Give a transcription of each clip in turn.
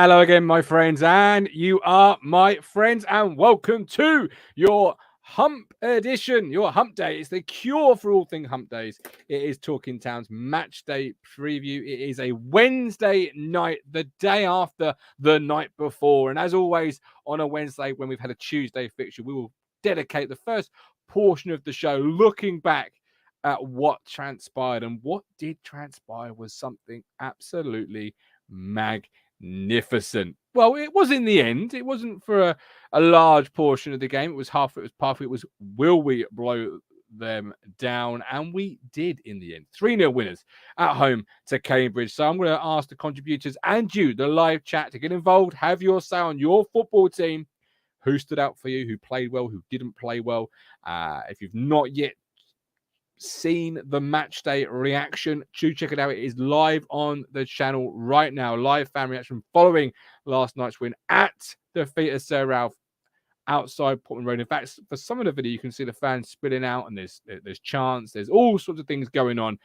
Hello again, my friends, and you are my friends, and welcome to your Hump edition, your Hump Day. It's the cure for all things Hump Days. It is Talking Town's match day preview. It is a Wednesday night, the day after the night before. And as always, on a Wednesday, when we've had a Tuesday fixture, we will dedicate the first portion of the show looking back at what transpired. And what did transpire was something absolutely magnificent. Well, it was in the end. It wasn't for a large portion of the game. It was half. It was part of it was will we blow them down? And we did in the end. 3-0 winners at home to Cambridge. So I'm going to ask the contributors and you, the live chat, to get involved. Have your say on your football team. Who stood out for you? Who played well? Who didn't play well? If you've not yet seen the match day reaction, do check it out. It is live on the channel right now. Live fan reaction following last night's win at the feet of Sir Ralph outside Portman Road. In fact, for some of the video, you can see the fans spilling out, and there's chants, there's all sorts of things going on,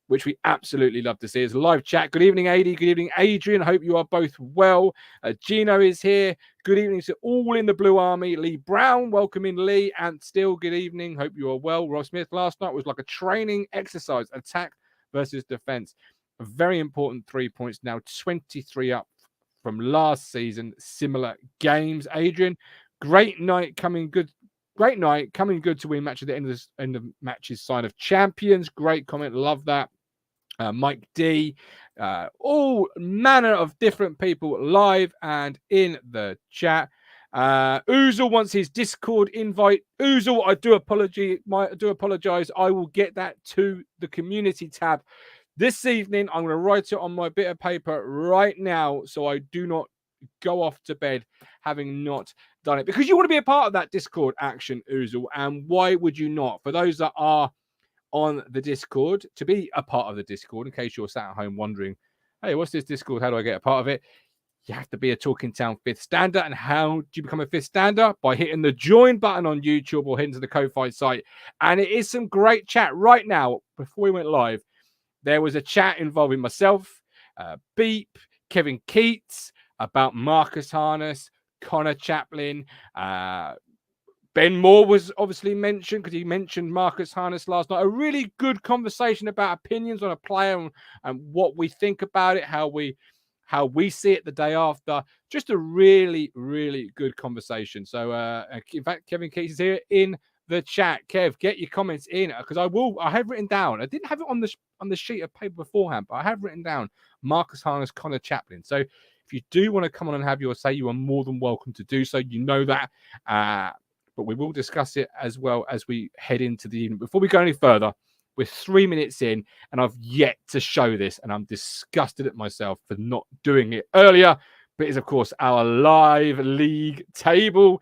which we absolutely love to see. It's a live chat. Good evening, AD. Good evening, Adrian. Hope you are both well. Gino is here. Good evening to all in the Blue Army. Lee Brown, welcome in, Lee. And still, good evening. Hope you are well. Ross Smith, last night was like a training exercise, attack versus defense. A very important 3 points now, 23 up from last season. Similar games. Adrian, great night coming good. Great night, coming good to win match at the end of matches, sign of champions. Great comment, love that. Mike D, all manner of different people live and in the chat. Oozle wants his Discord invite. Oozle, I do apologize. I will get that to the community tab this evening. I'm going to write it on my bit of paper right now, so I do not go off to bed having not done it, because you want to be a part of that Discord action, Oozle. And why would you not? For those that are on the Discord, to be a part of the Discord, in case you're sat at home wondering, hey, what's this Discord? How do I get a part of it? You have to be a Talking Town 5th stander. And how do you become a 5th stander? By hitting the join button on YouTube or heading to the Ko-Fi site. And it is some great chat right now. Before we went live, there was a chat involving myself, Beep, Kevin Keats, about Marcus Harness, Connor Chapman. Ben Moore was obviously mentioned because he mentioned Marcus Harness last night. A really good conversation about opinions on a player and what we think about it, how we see it the day after. Just a really, really good conversation. So, in fact, Kevin Keats is here in the chat. Kev, get your comments in, because I have written down. I didn't have it on the sheet of paper beforehand, but I have written down Marcus Harness, Connor Chapman. So, if you do want to come on and have your say, you are more than welcome to do so. You know that. But we will discuss it as well as we head into the evening. Before we go any further, we're 3 minutes in, and I've yet to show this, and I'm disgusted at myself for not doing it earlier. But it's, of course, our live league table.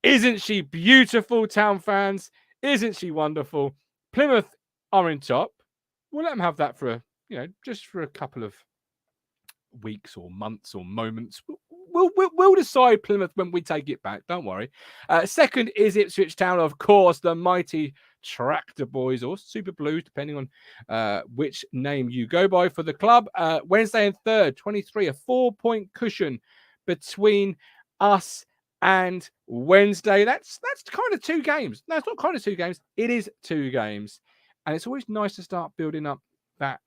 Isn't she beautiful, Town fans? Isn't she wonderful? Plymouth are in top. We'll let them have that for just for a couple of weeks or months or moments. We'll decide Plymouth when we take it back. Don't worry. Second is Ipswich Town, of course, the mighty Tractor Boys, or Super Blues, depending on which name you go by for the club. Wednesday and third, 23, a 4-point cushion between us and Wednesday. That's kind of 2 games. No, it's not kind of 2 games. It is 2 games. And it's always nice to start building up that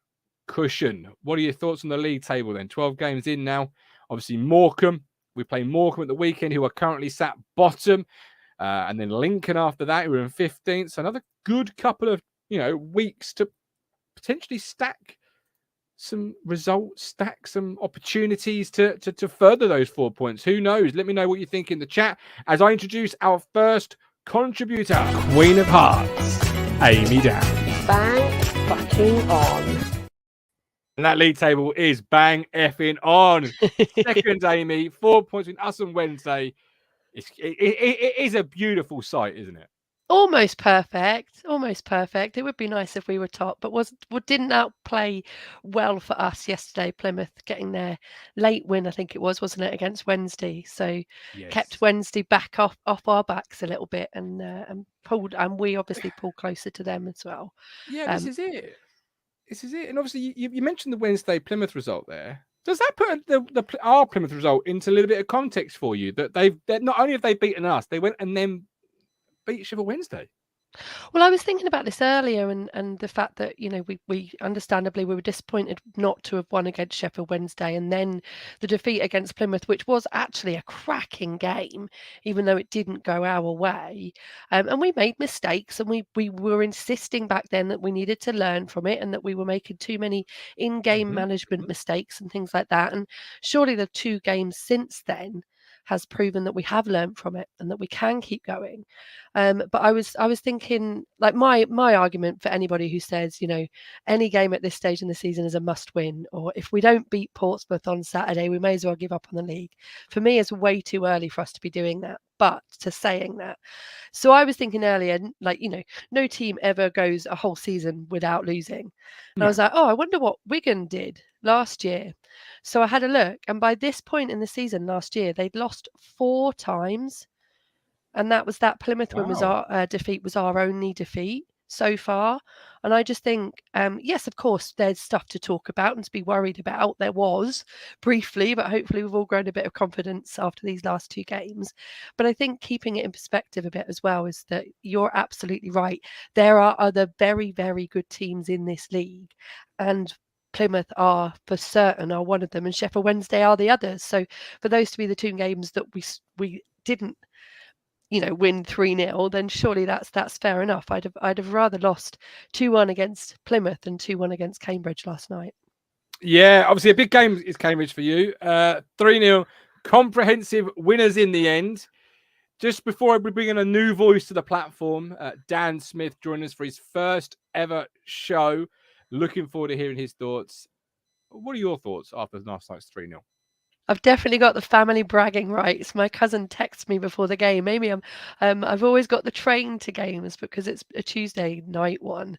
cushion. What are your thoughts on the league table then? 12 games in now. Obviously, Morecambe. We play Morecambe at the weekend, who are currently sat bottom. And then Lincoln after that, who are in 15th. So another good couple of weeks to potentially stack some results, stack some opportunities to further those 4 points. Who knows? Let me know what you think in the chat as I introduce our first contributor, Queen of Hearts, Amy Down. Bang fucking on. And that league table is bang effing on. Second, Amy, 4 points in us on Wednesday. It is a beautiful sight, isn't it? Almost perfect. Almost perfect. It would be nice if we were top, but didn't outplay well for us yesterday. Plymouth getting their late win, I think it was, wasn't it, against Wednesday? So Yes. Kept Wednesday back off our backs a little bit, and pulled, and we obviously pulled closer to them as well. Yeah, this is it. And obviously, you mentioned the Wednesday Plymouth result there. Does that put our Plymouth result into a little bit of context for you? That that not only have they beaten us, they went and then beat Sheffield Wednesday. Well, I was thinking about this earlier, and the fact that we understandably we were disappointed not to have won against Sheffield Wednesday, and then the defeat against Plymouth, which was actually a cracking game, even though it didn't go our way. And we made mistakes, and we were insisting back then that we needed to learn from it, and that we were making too many in-game management mistakes and things like that. And surely the 2 games since then has proven that we have learned from it and that we can keep going. But I was thinking, like, my argument for anybody who says, any game at this stage in the season is a must win, or if we don't beat Portsmouth on Saturday, we may as well give up on the league. For me, it's way too early for us to be doing that. But to saying that, so I was thinking earlier, like, no team ever goes a whole season without losing. And I was like, oh, I wonder what Wigan did last year. So I had a look, and by this point in the season last year, they'd lost 4 times. And that Plymouth win was our defeat, was our only defeat so far. And I just think, yes, of course, there's stuff to talk about and to be worried about. There was briefly, but hopefully we've all grown a bit of confidence after these last 2 games. But I think keeping it in perspective a bit as well is that you're absolutely right. There are other very, very good teams in this league, and Plymouth are for certain are one of them, and Sheffield Wednesday are the others. So for those to be the 2 games that we didn't win 3-0, then surely that's fair enough. I'd have rather lost 2-1 against Plymouth than 2-1 against Cambridge last night. Yeah, obviously a big game is Cambridge for you. 3-0, comprehensive winners in the end. Just before we bring in a new voice to the platform, Dan Smith joining us for his first ever show. Looking forward to hearing his thoughts. What are your thoughts after last night's 3-0? I've definitely got the family bragging rights. My cousin texted me before the game. Maybe I've always got the train to games because it's a Tuesday night one.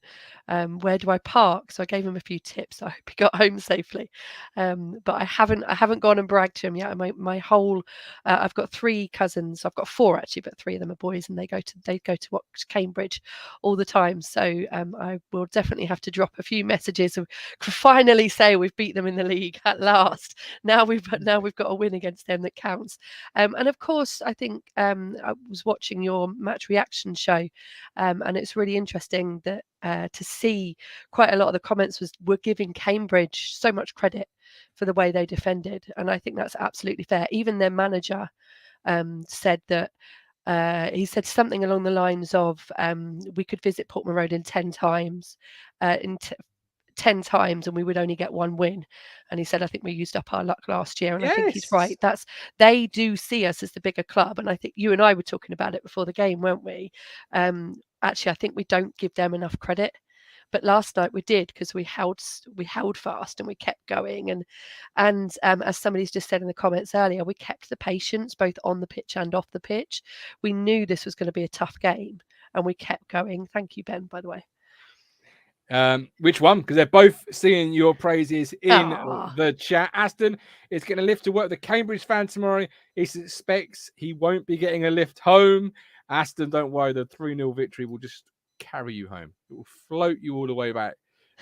Where do I park? So I gave him a few tips. I hope he got home safely. But I haven't gone and bragged to him yet. My whole I've got 3 cousins. I've got 4 actually, but 3 of them are boys, and they go to watch Cambridge all the time. So I will definitely have to drop a few messages and finally say we've beat them in the league at last. Now we've got a win against them that counts. And of course, I think I was watching your match reaction show, and it's really interesting that to see quite a lot of the comments were giving Cambridge so much credit for the way they defended, and I think that's absolutely fair. Even their manager said that. He said something along the lines of, we could visit Portman Road in 10 times, 10 times, and we would only get 1 win. And he said, I think we used up our luck last year. And I think he's right. They do see us as the bigger club. And I think you and I were talking about it before the game, weren't we? Actually, I think we don't give them enough credit. But last night we did, because we held fast and we kept going. And as somebody's just said in the comments earlier, we kept the patience both on the pitch and off the pitch. We knew this was going to be a tough game, and we kept going. Thank you, Ben, by the way. Which one? Because they're both singing your praises in the chat. Aston is getting a lift to work with the Cambridge fan tomorrow. He suspects he won't be getting a lift home. Aston, don't worry, the 3-0 victory will just carry you home. It will float you all the way back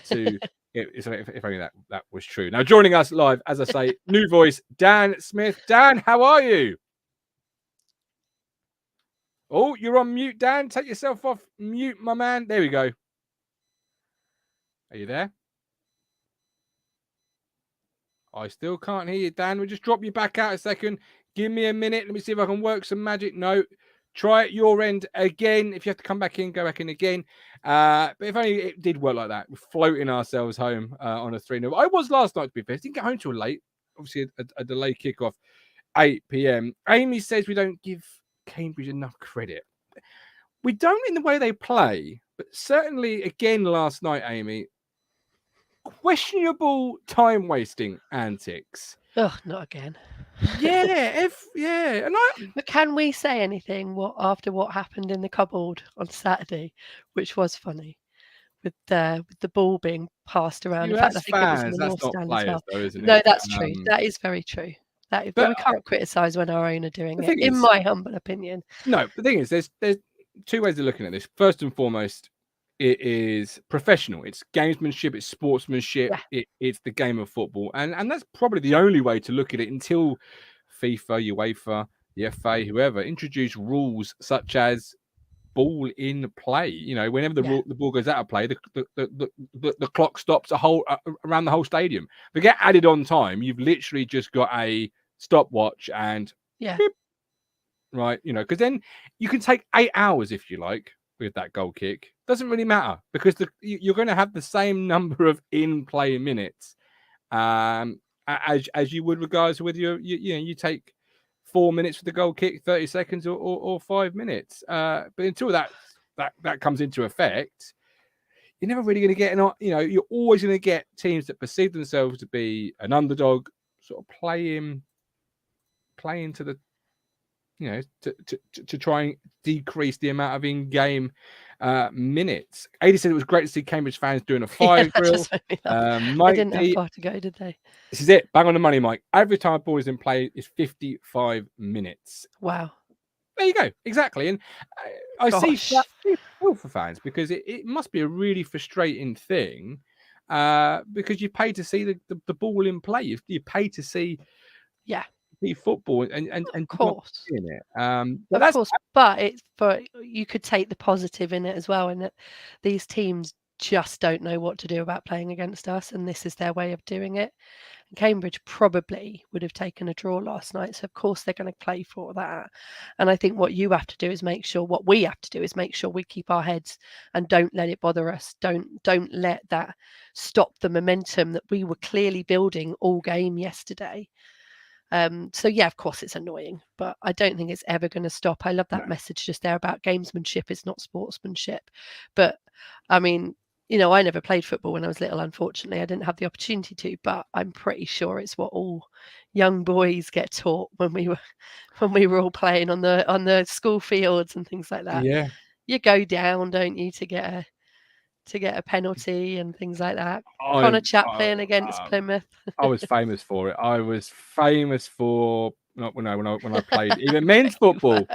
to if only that was true. Now, joining us live, as I say, new voice, Dan Smith. Dan, how are you? Oh, you're on mute, Dan. Take yourself off mute, my man. There we go. Are you there? I still can't hear you, Dan. We'll just drop you back out a second. Give me a minute. Let me see if I can work some magic. No. Try it your end again. If you have to come back in, go back in again. But if only it did work like that. We're floating ourselves home on a 3-0. I was last night, to be fair. I didn't get home till late. Obviously, a delayed kickoff, 8 p.m. Amy says we don't give Cambridge enough credit. We don't in the way they play, but certainly, again, last night, Amy, questionable time-wasting antics. Oh, not again. Yeah, But can we say anything after what happened in the cupboard on Saturday, which was funny, with the ball being passed around? In fact, I think it was in the North Stand as well. Though, isn't it? No, that's true. That is very true. But we can't criticise when our own are doing it, in my humble opinion. No, the thing is, there's 2 ways of looking at this. First and foremost, It is professional. It's gamesmanship. It's sportsmanship. Yeah. It's the game of football, and that's probably the only way to look at it until FIFA, UEFA, the FA, whoever introduce rules such as ball in play. You know, whenever the ball goes out of play, the clock stops around the whole stadium. If they get added on time, you've literally just got a stopwatch and beep, right. You know, because then you can take 8 hours if you like with that goal kick. Doesn't really matter because you're going to have the same number of in play minutes as you would regardless of whether you take 4 minutes for the goal kick, 30 seconds or 5 minutes. But until that comes into effect, you're never really going to get you're always going to get teams that perceive themselves to be an underdog sort of playing to the to try and decrease the amount of in-game minutes. Adi said it was great to see Cambridge fans doing a fire grill. They didn't have far to go, did they? This is it. Bang on the money, Mike. Every time a ball is in play is 55 minutes. Wow. There you go. Exactly. And I see that for fans because it must be a really frustrating thing because you pay to see the ball in play. You pay to see the football and of course in it. But you could take the positive in it as well, in that these teams just don't know what to do about playing against us, and this is their way of doing it. Cambridge probably would have taken a draw last night, so of course they're going to play for that. And I think what we have to do is make sure we keep our heads and don't let it bother us. Don't let that stop the momentum that we were clearly building all game yesterday. So yeah, of course it's annoying, but I don't think it's ever going to stop. I love that message just there about gamesmanship. It's not sportsmanship. But I mean, I never played football when I was little. Unfortunately, I didn't have the opportunity to, but I'm pretty sure it's what all young boys get taught when we were all playing on the school fields and things like that. Yeah, you go down, don't you, to get a penalty and things like that. Connor Chapman against Plymouth. I was famous for it. I was famous for when I played even men's football.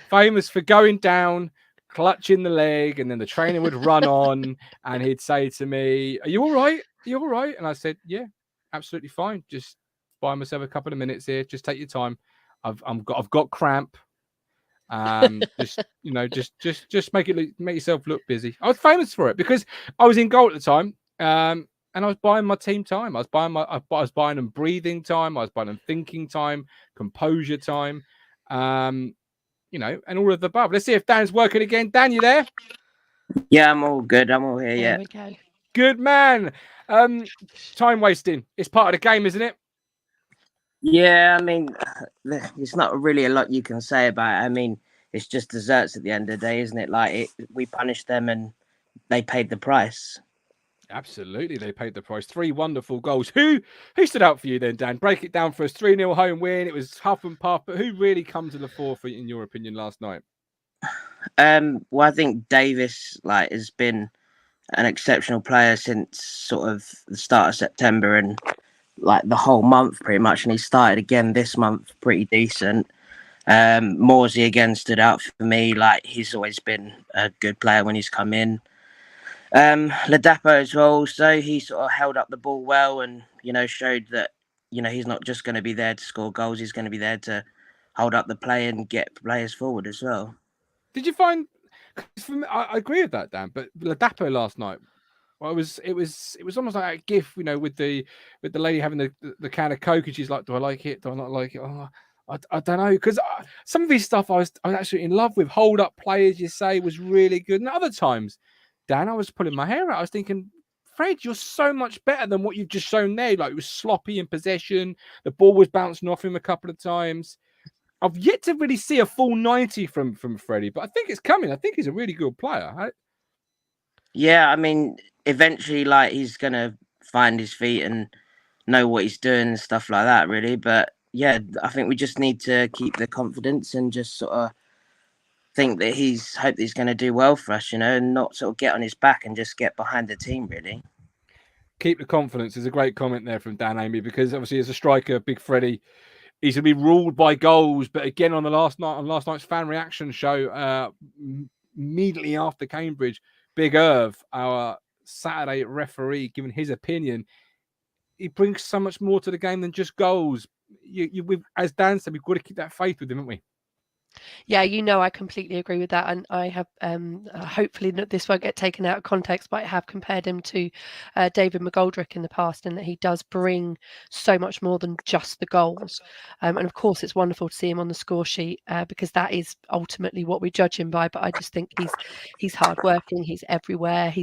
Famous for going down, clutching the leg, and then the trainer would run on and he'd say to me, "Are you all right? Are you all right?" And I said, "Yeah, absolutely fine. Just buy myself a couple of minutes here. Just take your time. I've got cramp. Just make yourself look busy." I was famous for it because I was in goal at the time. And I was buying my team time. I was buying them breathing time. I was buying them thinking time, composure time, and all of the above. Let's see if Dan's working again. Dan, you there? Yeah, I'm all good. I'm all here. There we go. Good man. Time wasting. It's part of the game, isn't it? Yeah, I mean, there's not really a lot you can say about it. I mean, it's just desserts at the end of the day, isn't it? Like we punished them and they paid the price. Absolutely, they paid the price. 3 wonderful goals. Who stood out for you then, Dan? Break it down for us. 3-0 home win. It was huff and puff, but who really come to the forefront in your opinion last night? Well, I think Davis has been an exceptional player since sort of the start of September and the whole month pretty much, and he started again this month pretty decent. Morsey again stood out for me. He's always been a good player when he's come in. Ladapo as well, so he sort of held up the ball well and showed that he's not just going to be there to score goals, he's going to be there to hold up the play and get players forward as well. Did you find, for me, I agree with that, Dan, but Ladapo last night, well, it was almost like a gif, with the lady having the can of Coke and she's like, do I like it, do I not like it? Oh, I don't know, because some of his stuff I was actually in love with. Hold up play, as you say, was really good, and other times, Dan, I was pulling my hair out. I was thinking, Fred, you're so much better than what you've just shown there. It was sloppy in possession. The ball was bouncing off him a couple of times. I've yet to really see a full 90 from Freddie, but I think it's coming. I think he's a really good player. Right? Yeah, I mean, eventually, he's going to find his feet and know what he's doing and stuff like that, really. But, yeah, I think we just need to keep the confidence and just sort of think that he's going to do well for us, and not sort of get on his back and just get behind the team, really. Keep the confidence is a great comment there from Dan Amy, because obviously as a striker, Big Freddie, he's going to be ruled by goals. But again, on last night's fan reaction show, immediately after Cambridge Big Irv, our Saturday referee, giving his opinion. He brings so much more to the game than just goals. As Dan said, we've got to keep that faith with him, haven't we? Yeah, I completely agree with that, and I have hopefully this won't get taken out of context, but I have compared him to David McGoldrick in the past, in that he does bring so much more than just the goals. And of course, it's wonderful to see him on the score sheet because that is ultimately what we judge him by. But I just think he's hardworking, he's everywhere.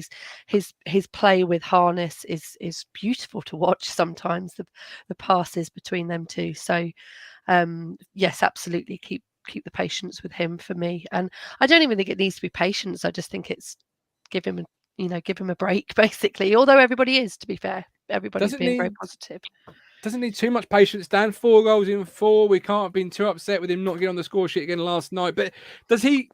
His play with Harness is beautiful to watch. Sometimes the passes between them two. So yes, absolutely keep the patience with him for me. And I don't even think it needs to be patience. I just think it's give him a break, basically. Although everybody is, to be fair, everybody's being very positive. Doesn't need too much patience, Dan. 4 goals in 4. We can't have been too upset with him not getting on the score sheet again last night. But does he?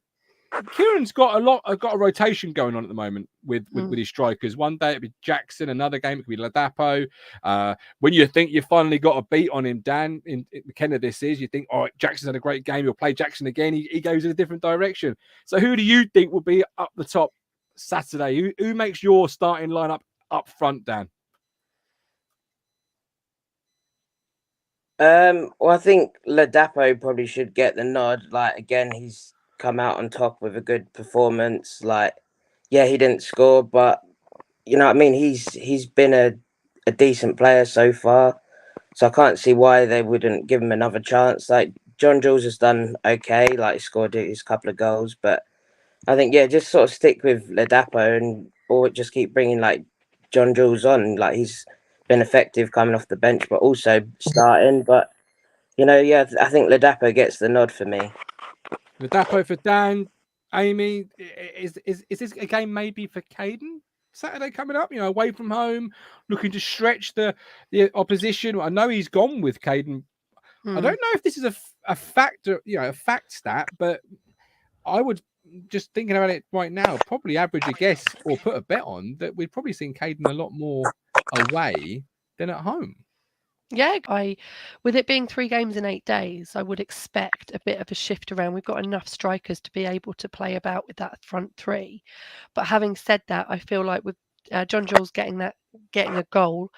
Kieran's got a rotation going on at the moment with his strikers. One day it'd be Jackson, another game it could be Ladapo. When you think you finally got a beat on him, Dan, in McKenna this is, you think, all right, Jackson's had a great game, you'll play Jackson again. He goes in a different direction. So who do you think will be up the top Saturday? Who makes your starting lineup up front, Dan? Well, I think Ladapo probably should get the nod. Like, again, he's come out on top with a good performance. Like, yeah, he didn't score, but you know what I mean? He's been a decent player so far. So I can't see why they wouldn't give him another chance. Like, John Jules has done okay, like he scored his couple of goals, but I think, yeah, just sort of stick with Ladapo or just keep bringing like John Jules on. Like, he's been effective coming off the bench, but also starting. But yeah, I think Ladapo gets the nod for me. Ladapo for Dan. Amy, is this a game maybe for Caden? Saturday coming up, away from home, looking to stretch the opposition. I know he's gone with Caden. I don't know if this is a factor, a fact stat, but I would, just thinking about it right now, probably average a guess or put a bet on that we've probably seen Caden a lot more away than at home. Yeah, with it being 3 games in 8 days, I would expect a bit of a shift around. We've got enough strikers to be able to play about with that front 3. But having said that, I feel like with John Jules getting a goal,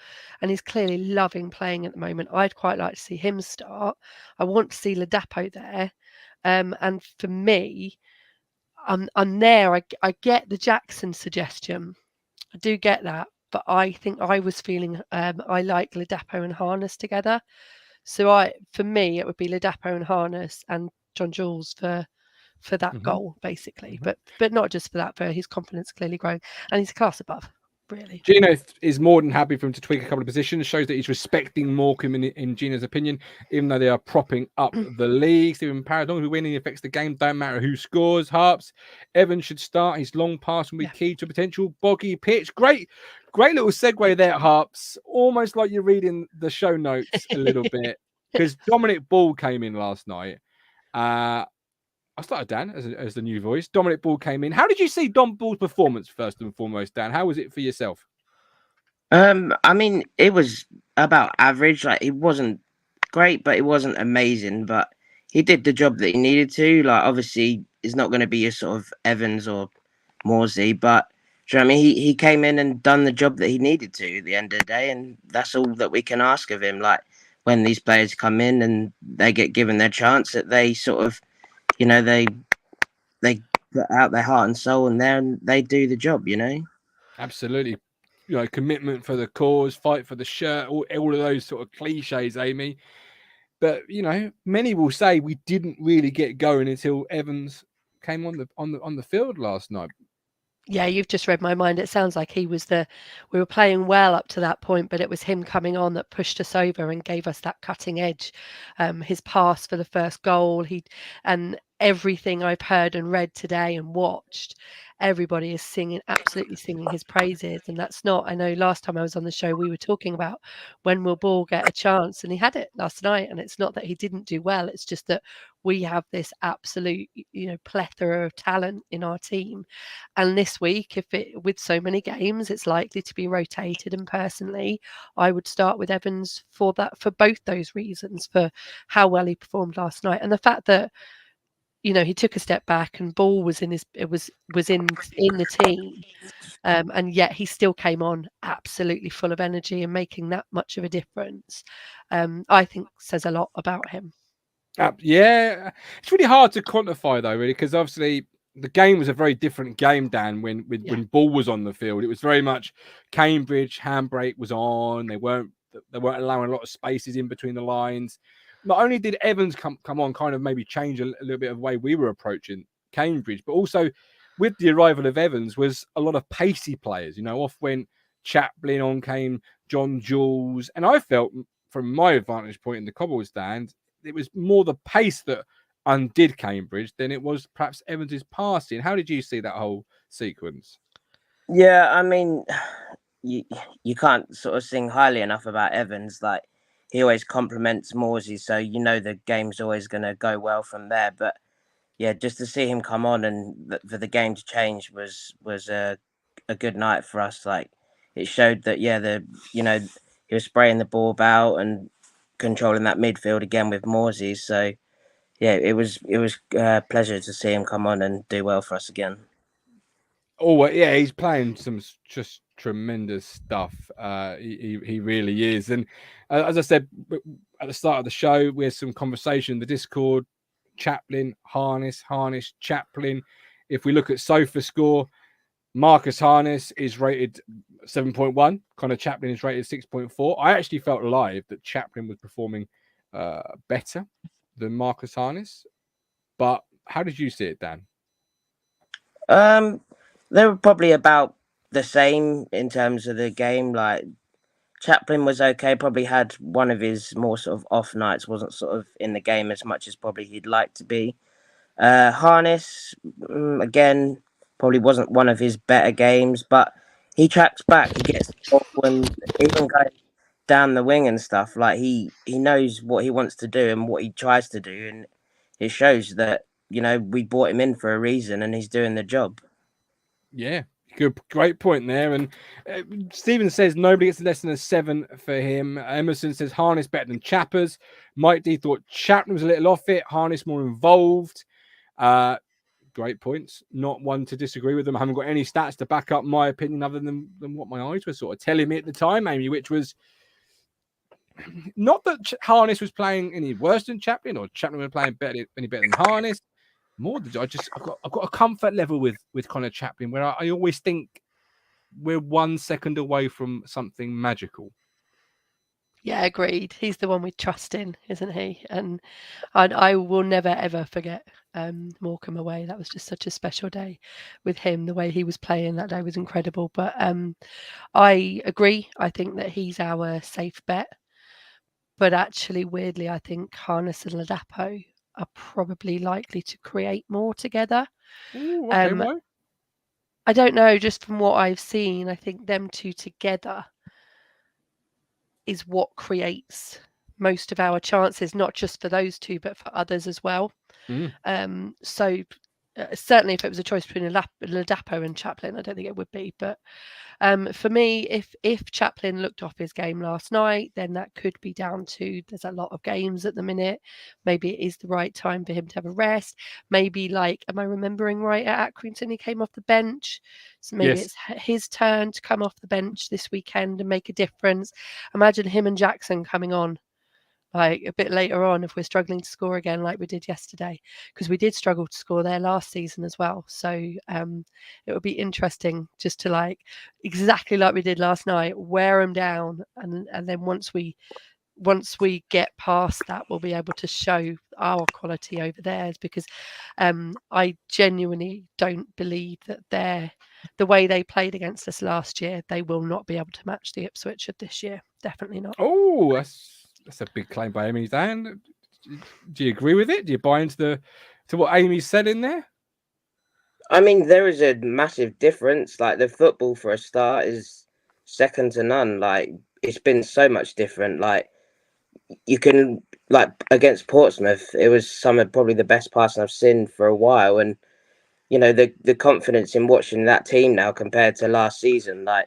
and he's clearly loving playing at the moment, I'd quite like to see him start. I want to see Ladapo there. And for me, I'm there. I get the Jackson suggestion. I do get that. But I think I was feeling I like Ladapo and Harness together. So for me, it would be Ladapo and Harness and John Jules for that goal, basically. But not just for that, for his confidence clearly growing. And he's a class above, really. Gino is more than happy for him to tweak a couple of positions. Shows that he's respecting Morecambe in Gino's opinion, even though they are propping up the league. Stephen Parrott, as long as we win and affects the game, don't matter who scores. Harps, Evans should start. His long pass will be key to a potential boggy pitch. Great little segue there, Harps. Almost like you're reading the show notes a little bit, because Dominic Ball came in last night. I started Dan as the new voice. Dominic Ball came in. How did you see Dom Ball's performance first and foremost, Dan? How was it for yourself? I mean, it was about average. Like, it wasn't great, but it wasn't amazing. But he did the job that he needed to. Like, obviously, it's not going to be a sort of Evans or Morsey, but do you know what I mean? He came in and done the job that he needed to at the end of the day, and that's all that we can ask of him. Like, when these players come in and they get given their chance, that they sort of, they put out their heart and soul in there and they do the job, Absolutely. Commitment for the cause, fight for the shirt, all of those sort of cliches, Amy. But many will say we didn't really get going until Evans came on the field last night. Yeah, you've just read my mind. It sounds like we were playing well up to that point, but it was him coming on that pushed us over and gave us that cutting edge. His pass for the first goal, and everything I've heard and read today and watched, everybody is absolutely singing his praises. And that's not, I know last time I was on the show, we were talking about when will Ball get a chance, and he had it last night. And it's not that he didn't do well. It's just that we have this absolute, plethora of talent in our team. And this week, with so many games, it's likely to be rotated. And personally, I would start with Evans for both those reasons, for how well he performed last night and the fact that he took a step back, and Ball was in the team, and yet he still came on absolutely full of energy and making that much of a difference. I think says a lot about him. Yeah, it's really hard to quantify though, really, because obviously the game was a very different game, Dan. When Ball was on the field, it was very much Cambridge handbrake was on. They weren't allowing a lot of spaces in between the lines. Not only did Evans come on, kind of maybe change a little bit of the way we were approaching Cambridge, but also with the arrival of Evans was a lot of pacey players. Off went Chapman, on came John Jules, and I felt from my vantage point in the Cobble stand, it was more the pace that undid Cambridge than it was perhaps Evans's passing. How did you see that whole sequence? Yeah, I mean, you can't sort of sing highly enough about Evans. Like, he always compliments Morsey, so the game's always going to go well from there. But yeah, just to see him come on and for the game to change was a good night for us. Like, it showed that he was spraying the ball about and controlling that midfield again with Morsey. So yeah, it was a pleasure to see him come on and do well for us again. Oh yeah, he's playing some just tremendous stuff. He really is. And as I said at the start of the show, we had some conversation in the Discord. Chapman, Harness, Chapman. If we look at Sofa score, Marcus Harness is rated 7.1. Connor Chapman is rated 6.4. I actually felt live that Chapman was performing better than Marcus Harness. But how did you see it, Dan? They were probably about the same in terms of the game. Like, Chapman was okay, probably had one of his more sort of off nights, wasn't sort of in the game as much as probably he'd like to be. Harness, again, probably wasn't one of his better games, but he tracks back, he gets the ball, and even going down the wing and stuff, like he knows what he wants to do and what he tries to do, and it shows that, we brought him in for a reason and he's doing the job. Yeah, great point there. And Stephen says nobody gets less than a 7 for him. Emerson says Harness better than Chappers. Mike D thought Chapman was a little off it, Harness more involved. Great points. Not one to disagree with them. I haven't got any stats to back up my opinion other than what my eyes were sort of telling me at the time, Amy, which was not that Harness was playing any worse than Chapman or Chapman was playing any better than Harness. More than I've got a comfort level with Connor Chapman where I always think we're 1 second away from something magical. Yeah, agreed. He's the one we trust in, isn't he? And I will never ever forget Morecambe away. That was just such a special day with him. The way he was playing that day was incredible. But I agree. I think that he's our safe bet. But actually, weirdly, I think Harness and Ladapo are probably likely to create more together. Ooh, okay, why? I don't know, just from what I've seen, I think them two together is what creates most of our chances, not just for those two, but for others as well. So certainly if it was a choice between Ladapo and Chapman, I don't think it would be. But for me, if Chapman looked off his game last night, then that could be down to there's a lot of games at the minute. Maybe it is the right time for him to have a rest. Maybe, like, am I remembering right, at Accrington he came off the bench? So maybe it's his turn to come off the bench this weekend and make a difference. Imagine him and Jackson coming on like a bit later on if we're struggling to score again like we did yesterday, because we did struggle to score there last season as well. So it would be interesting just to, like, exactly like we did last night, wear them down, and then once we get past that, we'll be able to show our quality over theirs, because I genuinely don't believe that the way they played against us last year, they will not be able to match the Ipswich of this year. Definitely not. Oh, that's a big claim by Amy. Dan, do you agree with it? Do you buy into what Amy said in there? I mean, there is a massive difference. Like, the football, for a start, is second to none. Like, it's been so much different. Like, you can, like, against Portsmouth, it was probably the best passing I've seen for a while. And, the confidence in watching that team now compared to last season, like,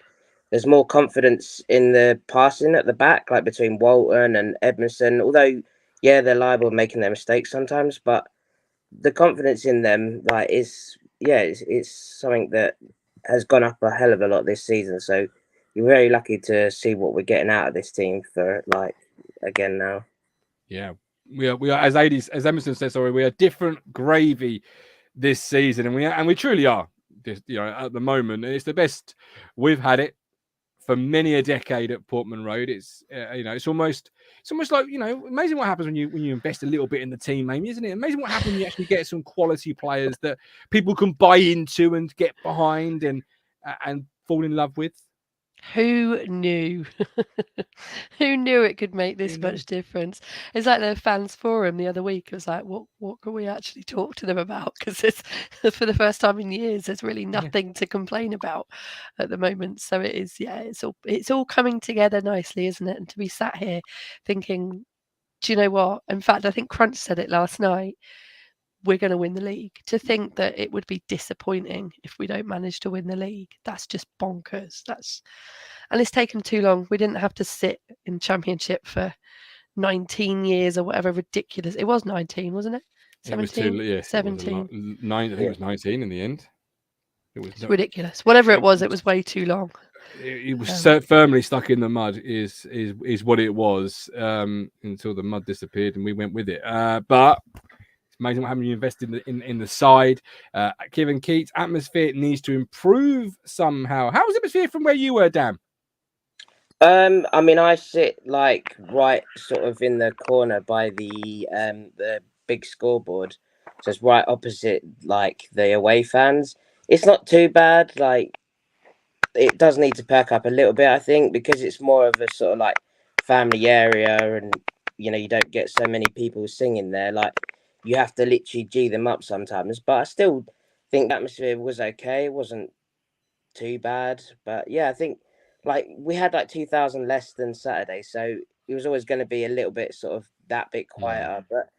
there's more confidence in the passing at the back, like between Walton and Edmondson. Although, yeah, they're liable to making their mistakes sometimes, but the confidence in them, like, it's something that has gone up a hell of a lot this season. So you're very lucky to see what we're getting out of this team for, like, again now. Yeah, we are as Emerson says, sorry, we are different gravy this season, and we truly are. Just, at the moment, it's the best we've had it for many a decade at Portman Road. It's it's almost like, amazing what happens when you invest a little bit in the team, maybe, isn't it? Amazing what happens when you actually get some quality players that people can buy into and get behind and fall in love with. Who knew? Who knew it could make this much difference? It's like the fans forum the other week. It was like, what can we actually talk to them about? Because it's for the first time in years, there's really nothing to complain about at the moment. So it is, it's all coming together nicely, isn't it? And to be sat here thinking, do you know what? In fact, I think Crunch said it last night. We're going to win the league. To think that it would be disappointing if we don't manage to win the league, that's just bonkers. And it's taken too long. We didn't have to sit in Championship for 19 years or whatever ridiculous. It was 19, wasn't it? 17? It was 17. 9, I think it was 19 in the end. It's ridiculous. Whatever it was way too long. It was so firmly stuck in the mud is what it was, until the mud disappeared and we went with it. But it's amazing what happened when you invest in the side. Kevin Keats, atmosphere needs to improve somehow. How was the atmosphere from where you were, Dan? I mean, I sit like right sort of in the corner by the big scoreboard, so it's right opposite like the away fans. It's not too bad. Like, it does need to perk up a little bit, I think, because it's more of a sort of like family area, and you don't get so many people singing there. Like, you have to literally G them up sometimes. But I still think the atmosphere was okay. It wasn't too bad. But yeah, I think like we had like 2,000 less than Saturday, so it was always going to be a little bit sort of that bit quieter. But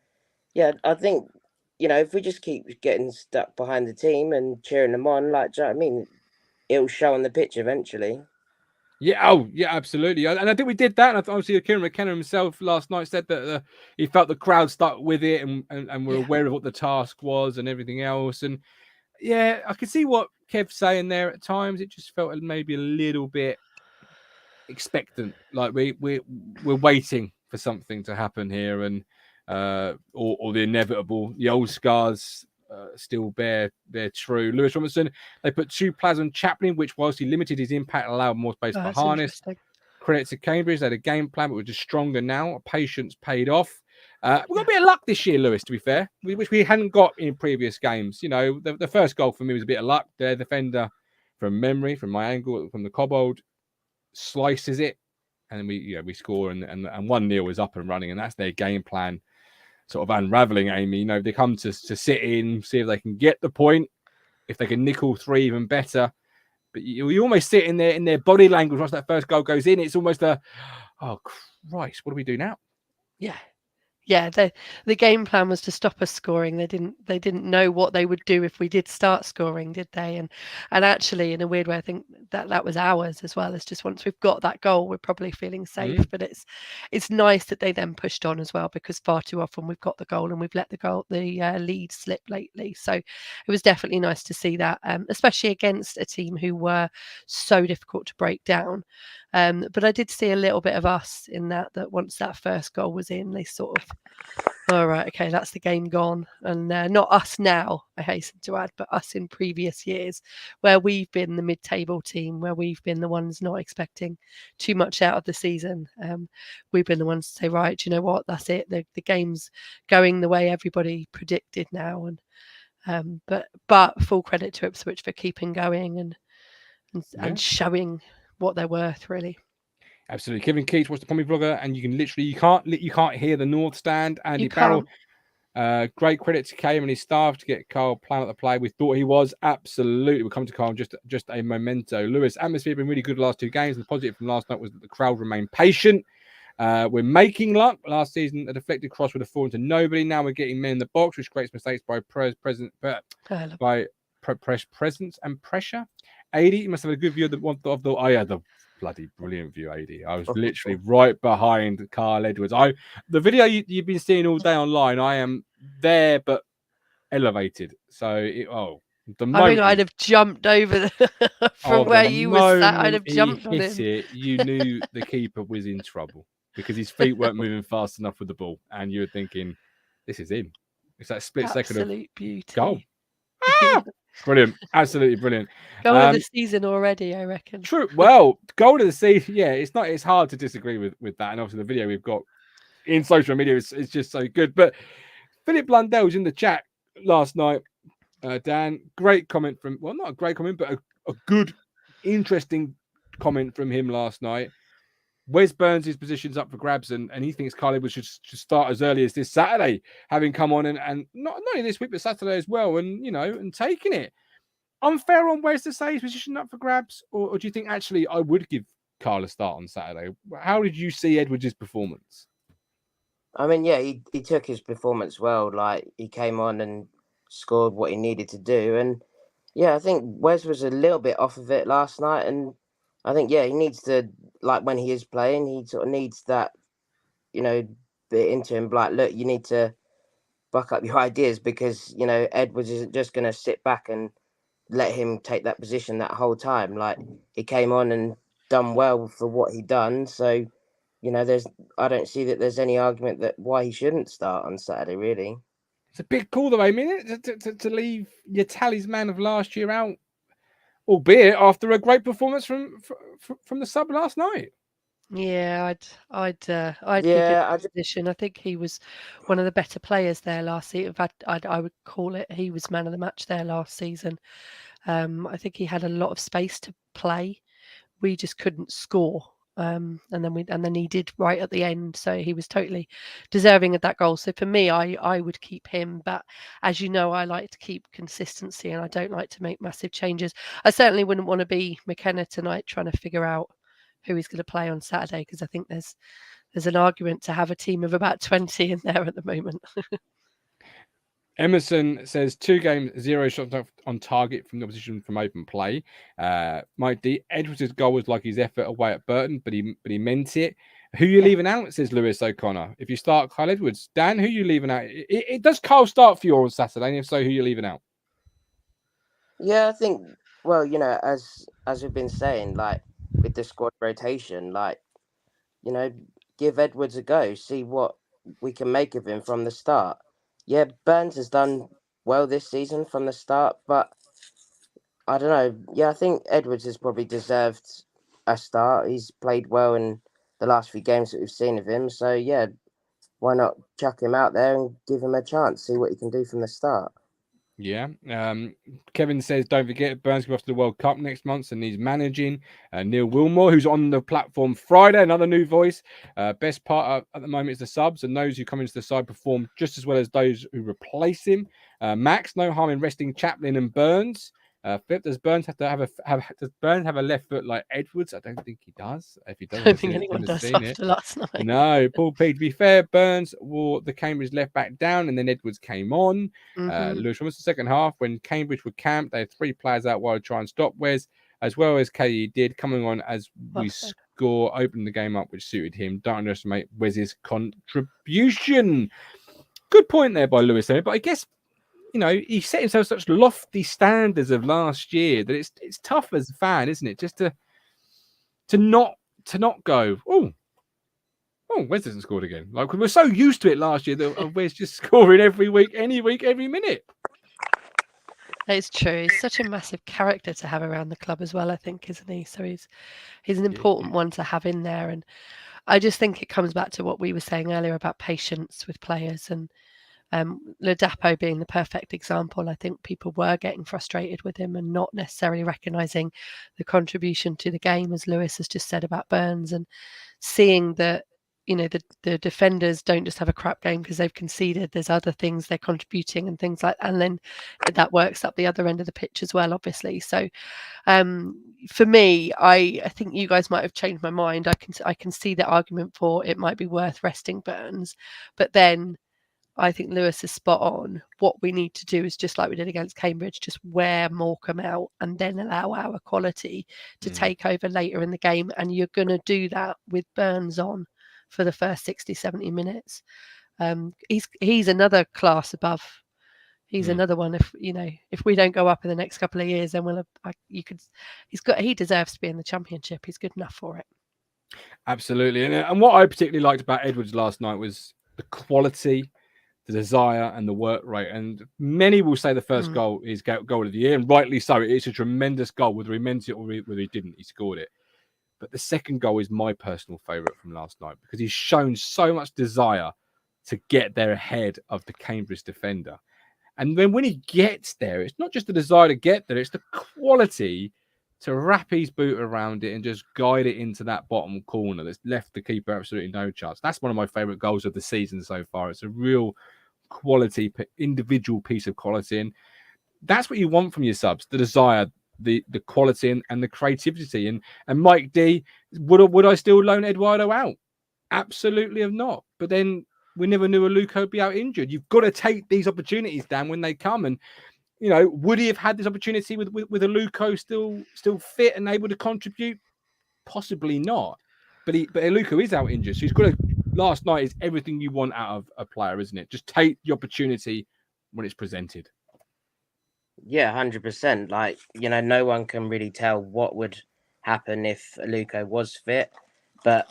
yeah, I think if we just keep getting stuck behind the team and cheering them on, like, do you know what I mean? It'll show on the pitch eventually. Yeah, absolutely. And I think we did that. And obviously, Kieran McKenna himself last night said that he felt the crowd stuck with it and were aware of what the task was and everything else. And yeah, I could see what Kev's saying there at times. It just felt maybe a little bit expectant, like we're waiting for something to happen here, and or the inevitable. The old scars still bear true. Lewis Robinson, they put 2 players on Chapman, which whilst he limited his impact, allowed more space for Harness. Credit to Cambridge, they had a game plan, but we're just stronger now. Patience paid off. We've got a bit of luck this year, Lewis, to be fair, which we hadn't got in previous games. The first goal for me was a bit of luck. Their defender, from memory, from my angle, from the Cobbold, slices it, and then we score, and 1-0 is up and running, and that's their game plan sort of unraveling. Amy, they come to sit in, see if they can get the point, if they can nickel 3 even better. But you almost sit in their body language once that first goal goes in. It's almost oh Christ, what do we do now? Yeah, the game plan was to stop us scoring. They didn't know what they would do if we did start scoring, did they? And actually, in a weird way, I think that was ours as well. It's just once we've got that goal, we're probably feeling safe. But it's nice that they then pushed on as well, because far too often we've got the goal and we've let the lead slip lately. So it was definitely nice to see that, especially against a team who were so difficult to break down. But I did see a little bit of us in that once that first goal was in, they sort of, all right, okay, that's the game gone. And not us now, I hasten to add, but us in previous years, where we've been the mid-table team, where we've been the ones not expecting too much out of the season. We've been the ones to say, right, do you know what, that's it. The game's going the way everybody predicted now. And but full credit to Ipswich for keeping going and showing what they're worth, really. Absolutely. Kevin Keats was the Pommy vlogger, and you can't hear the North Stand. Andy Barrell, great credit to Kay and his staff to get Carl plan at the play. We thought he was absolutely. We'll come to Carl just a memento. Lewis, atmosphere been really good the last 2 games. The positive from last night was that the crowd remained patient. We're making luck. Last season, a deflected cross would have fallen to nobody. Now we're getting men in the box, which creates mistakes by presence and pressure. 80, you must have a good view of the bloody brilliant view, 80. I was literally right behind Carl Edwards. The video you've been seeing all day online, I am there, but elevated. So, the I moment think I'd have jumped over from where you were sat. I'd have jumped on him. you knew the keeper was in trouble because his feet weren't moving fast enough with the ball, and you were thinking, "This is him." It's that split second of Absolute beauty. goal. Brilliant, absolutely brilliant. Goal of the season already, I reckon. True. Well, goal of the season. Yeah, it's hard to disagree with that. And obviously, the video we've got in social media is just so good. But Philip Blundell's in the chat last night. Dan, great comment from, well, not a great comment, but a good, interesting comment from him last night. Wes Burns' position's up for grabs, and he thinks Carl Edwards should start as early as this Saturday, having come on and not only this week, but Saturday as well, and taking it. Unfair on Wes to say his position up for grabs, or do you think actually I would give Carl a start on Saturday? How did you see Edwards' performance? I mean, yeah, he took his performance well. Like, he came on and scored what he needed to do. And, yeah, I think Wes was a little bit off of it last night. And I think, yeah, he needs to, like, when he is playing, he sort of needs that, bit into him. Like, look, you need to buck up your ideas because, Edwards isn't just going to sit back and let him take that position that whole time. Like, he came on and done well for what he done. So, I don't see that there's any argument that why he shouldn't start on Saturday, really. It's a big call, though, I mean, to leave your talisman of last year out, albeit after a great performance from the sub last night. Yeah, I'd give him a position. I think he was one of the better players there last season. In fact, I would call it he was man of the match there last season. I think he had a lot of space to play. We just couldn't score. And then he did right at the end, so he was totally deserving of that goal. So for me, I would keep him, but as you know, I like to keep consistency and I don't like to make massive changes. I certainly wouldn't want to be McKenna tonight trying to figure out who he's going to play on Saturday, because I think there's an argument to have a team of about 20 in there at the moment. Emerson says 2 games, 0 shots on target from the opposition from open play. Mike D. Edwards' goal was like his effort away at Burton, but he meant it. Who you leaving out, says Lewis O'Connor. If you start Carl Edwards, Dan, who you leaving out? It does Carl start for you on Saturday? And if so, who you leaving out? Yeah, I think, well, as we've been saying, like with the squad rotation, like, give Edwards a go, see what we can make of him from the start. Yeah, Burns has done well this season from the start, but I don't know. Yeah, I think Edwards has probably deserved a start. He's played well in the last few games that we've seen of him. So, yeah, why not chuck him out there and give him a chance, see what he can do from the start. Yeah. Kevin says, don't forget, Burns goes off to the World Cup next month and he's managing. Neil Wilmore, who's on the platform Friday, another new voice. Best part at the moment is the subs, and those who come into the side perform just as well as those who replace him. Max, no harm in resting Chapman and Burns. Flip, does Burns have a left foot like Edwards? I don't think he does. If he does, I don't think anyone does after last night. No, Paul P. To be fair, Burns wore the Cambridge left back down, and then Edwards came on. Lewis, almost the second half when Cambridge were camped, they had 3 players out wide to try and stop Wes, as well as KE did, coming on as we score, opening the game up, which suited him. Don't underestimate Wes's contribution. Good point there by Lewis there, but I guess, he set himself such lofty standards of last year that it's tough as a fan, isn't it? Just to not go, Wes hasn't scored again. Like, we were so used to it last year that Wes just scoring every week, every minute. It's true. He's such a massive character to have around the club as well, I think, isn't he? So he's an important one to have in there. And I just think it comes back to what we were saying earlier about patience with players, and Ladapo being the perfect example. I think people were getting frustrated with him and not necessarily recognising the contribution to the game, as Lewis has just said about Burns, and seeing that, the defenders don't just have a crap game because they've conceded. There's other things they're contributing and things like, and then that works up the other end of the pitch as well, obviously. So for me, I think you guys might have changed my mind. I can see the argument for it might be worth resting Burns, but then I think Lewis is spot on. What we need to do is, just like we did against Cambridge, just wear Morecambe out and then allow our quality to take over later in the game. And you're going to do that with Burns on for the first 60, 70 minutes. He's another class above. he's another one. If we don't go up in the next couple of years, then he deserves to be in the Championship. He's good enough for it. Absolutely. And what I particularly liked about Edwards last night was the quality, the desire, and the work rate. And many will say the first goal is goal of the year, and rightly so. It's a tremendous goal. Whether he meant it or whether he didn't, he scored it. But the second goal is my personal favourite from last night because he's shown so much desire to get there ahead of the Cambridge defender. And then when he gets there, it's not just the desire to get there, it's the quality to wrap his boot around it and just guide it into that bottom corner that's left the keeper absolutely no chance. That's one of my favourite goals of the season so far. It's a real quality, individual piece of quality. And that's what you want from your subs, the desire, the quality and the creativity. And Mike D, would I still loan Eduardo out? Absolutely have not. But then we never knew Aluko would be out injured. You've got to take these opportunities, Dan, when they come. And would he have had this opportunity with Aluko still fit and able to contribute? Possibly not. But Aluko is out injured, so he's got to. Last night is everything you want out of a player, isn't it? Just take the opportunity when it's presented. Yeah, 100%. Like, no one can really tell what would happen if Aluko was fit. But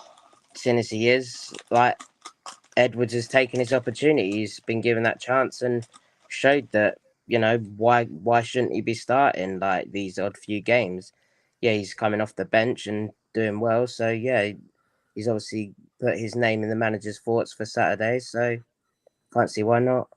seeing as he is, like, Edwards has taken his opportunity. He's been given that chance and showed that, why shouldn't he be starting like these odd few games? Yeah, he's coming off the bench and doing well. So, yeah, he's obviously put his name in the manager's thoughts for Saturday. So, can't see why not.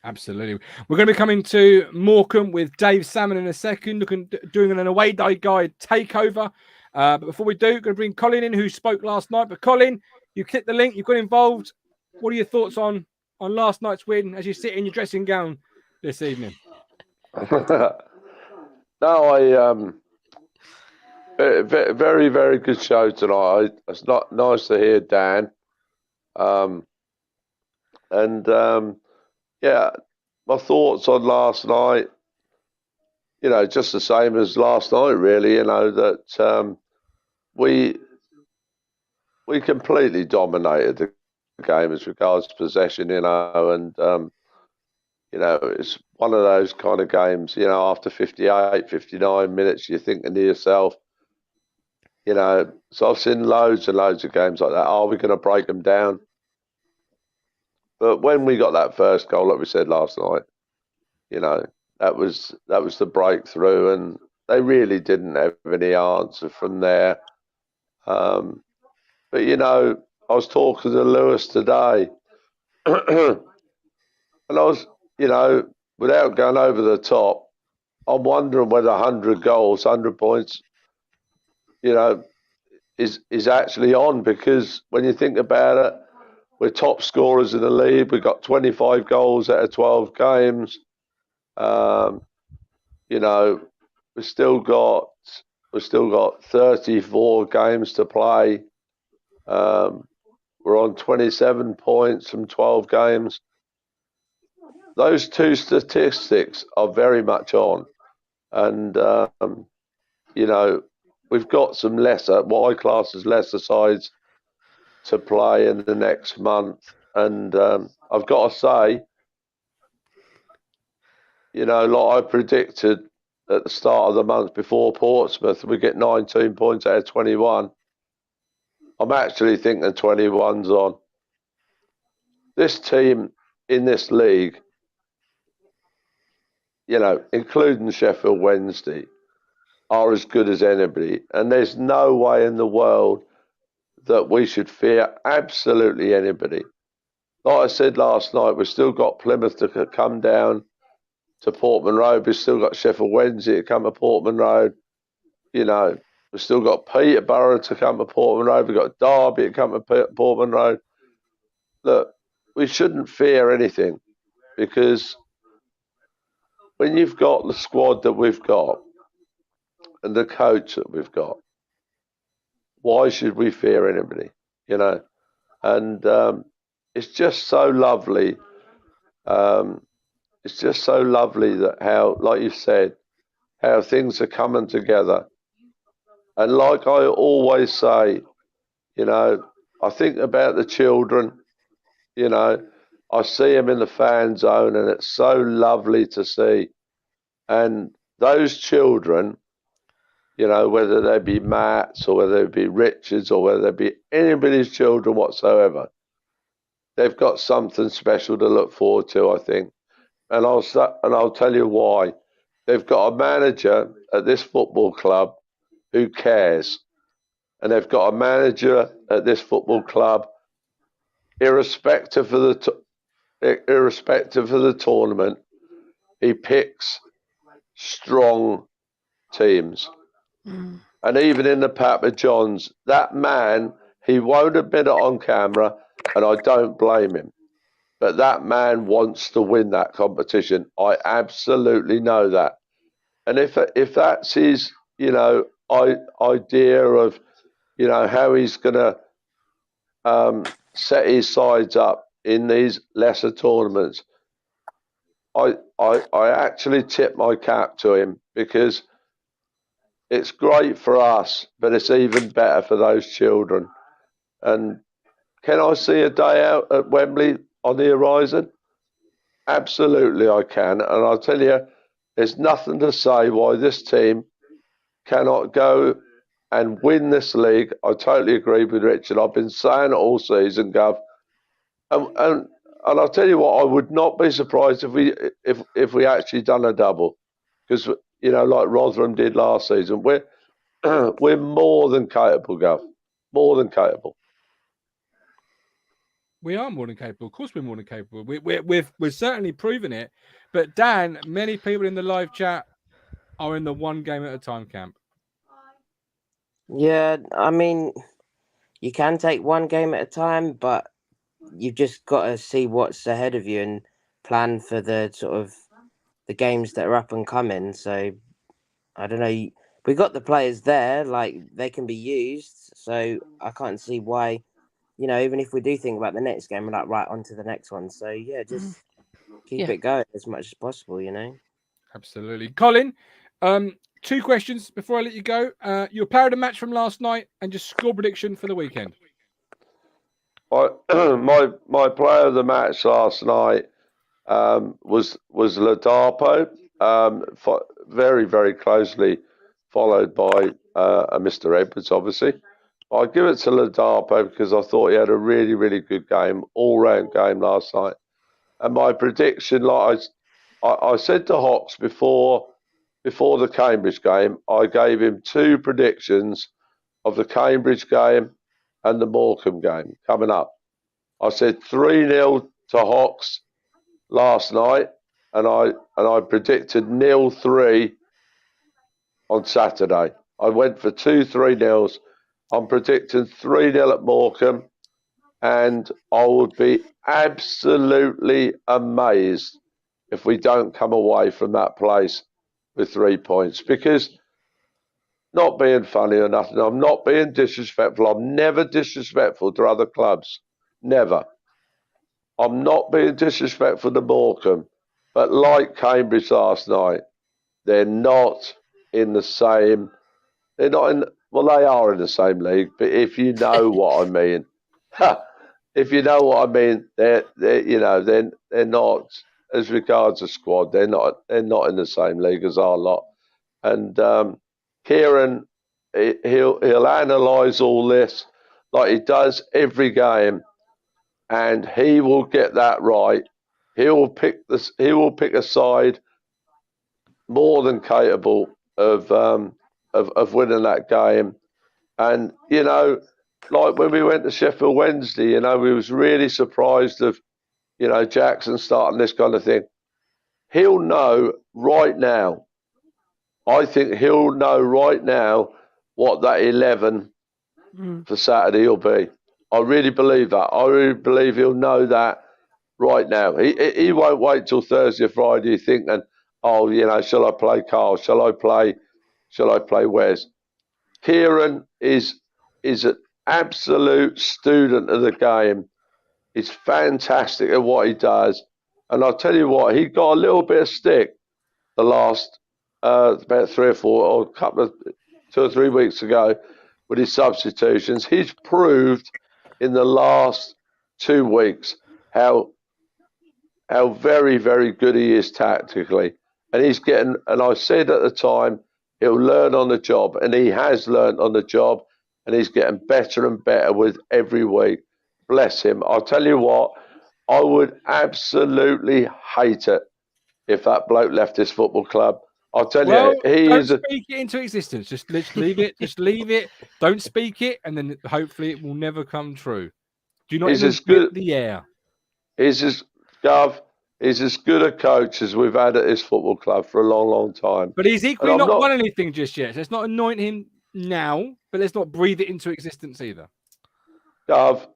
Absolutely. We're going to be coming to Morecambe with Dave Salmon in a second, doing an away day guide takeover. But before we do, we're going to bring Colin in, who spoke last night. But Colin, you clicked the link, you've got involved. What are your thoughts on last night's win as you sit in your dressing gown this evening? Very, very good show tonight. It's not nice to hear Dan. Yeah, my thoughts on last night, just the same as last night, really, that we completely dominated the game as regards to possession, and, it's one of those kind of games, after 58, 59 minutes, you're thinking to yourself, so I've seen loads and loads of games like that. Are we going to break them down? But when we got that first goal, like we said last night, that was the breakthrough, and they really didn't have any answer from there. But I was talking to Lewis today, and I was, without going over the top, I'm wondering whether 100 goals, 100 points, is actually on, because when you think about it, we're top scorers in the league. We've got 25 goals out of 12 games. We've still got 34 games to play. We're on 27 points from 12 games. Those two statistics are very much on, and we've got some what I class as lesser sides to play in the next month, and I've got to say, like I predicted at the start of the month before Portsmouth, we get 19 points out of 21. I'm actually thinking 21's on. This team in this league, including Sheffield Wednesday, are as good as anybody, and there's no way in the world that we should fear absolutely anybody. Like I said last night, we've still got Plymouth to come down to Portman Road. We've still got Sheffield Wednesday to come to Portman Road. We've still got Peterborough to come to Portman Road. We've got Derby to come to Portman Road. Look, we shouldn't fear anything, because when you've got the squad that we've got and the coach that we've got, why should we fear anybody? And it's just so lovely. It's just so lovely that how, like you said, how things are coming together. And like I always say, I think about the children, I I see him in the fan zone, and it's so lovely to see. And those children, you know, whether they be Matt's or whether they be Richard's or whether they be anybody's children whatsoever, they've got something special to look forward to, I think. And I'll tell you why. They've got a manager at this football club who cares, and they've got a manager at this football club, irrespective of the tournament, he picks strong teams. And even in the Papa Johns, that man, he won't admit it on camera, and I don't blame him. But that man wants to win that competition. I absolutely know that. And if that's his, you know, idea of, you know, how he's going to set his sides up in these lesser tournaments, I actually tip my cap to him, because it's great for us, but it's even better for those children. And can I see a day out at Wembley on the horizon? Absolutely I can. And I'll tell you, there's nothing to say why this team cannot go and win this league. I totally agree with Richard. I've been saying it all season, Gov. And I'll tell you what, I would not be surprised if we actually done a double, because, you know, like Rotherham did last season, we're more than capable, Gov. More than capable. We are more than capable. Of course, we're more than capable. We're certainly proving it. But Dan, many people in the live chat are in the one game at a time camp. Yeah, I mean, you can take one game at a time, but you've just got to see what's ahead of you and plan for the sort of the games that are up and coming. So I don't know. We got the players there, like they can be used. So I can't see why, you know, even if we do think about the next game, we're like, right, on to the next one. So yeah, just keep it going as much as possible, you know. Absolutely. Colin, 2 questions before I let you go. Your player of the match from last night and just score prediction for the weekend. My player of the match last night was Ladapo, very, very closely followed by Mr. Edwards, obviously. I give it to Ladapo because I thought he had a really, really good game, all-round game last night. And my prediction, like I said to Hawks before the Cambridge game, I gave him 2 predictions of the Cambridge game and the Morecambe game coming up. I said 3-0 to Hawks last night, and I predicted 0-3 on Saturday. I went for 2 3-0s. I'm predicting 3-0 at Morecambe, and I would be absolutely amazed if we don't come away from that place with 3 points. Because, not being funny or nothing, I'm not being disrespectful. I'm never disrespectful to other clubs. Never. I'm not being disrespectful to Morecambe, but like Cambridge last night, they're not in the same. They're not in. Well, they are in the same league, but if you know what I mean, if you know what I mean, they're not, as regards the squad. They're not in the same league as our lot. And Kieran, he'll analyse all this like he does every game, and he will get that right. He will pick a side more than capable of winning that game. And, you know, like when we went to Sheffield Wednesday, you know, we was really surprised of, you know, Jackson starting this kind of thing. He'll know right now. I think he'll know right now what that 11 for Saturday will be. I really believe that. I really believe he'll know that right now. He won't wait till Thursday or Friday thinking, oh, you know, shall I play Carl? Shall I play Wes? Kieran is an absolute student of the game. He's fantastic at what he does. And I'll tell you what, he got a little bit of stick the last about 3 or 4 or 2 or 3 weeks ago with his substitutions. He's proved in the last 2 weeks how how very, very good he is tactically. And he's getting, and I said at the time, he'll learn on the job, and he has learned on the job, and he's getting better and better with every week. Bless him. I'll tell you what, I would absolutely hate it if that bloke left this football club. I'll tell you, he don't is a, speak it into existence. Just leave it. Just leave it. Don't speak it, and then hopefully it will never come true. Do not he's even as good. the air. He's as Gov. He's as good a coach as we've had at this football club for a long, long time. But he's equally And I'm not won anything just yet. So let's not anoint him now, but let's not breathe it into existence either. Gov,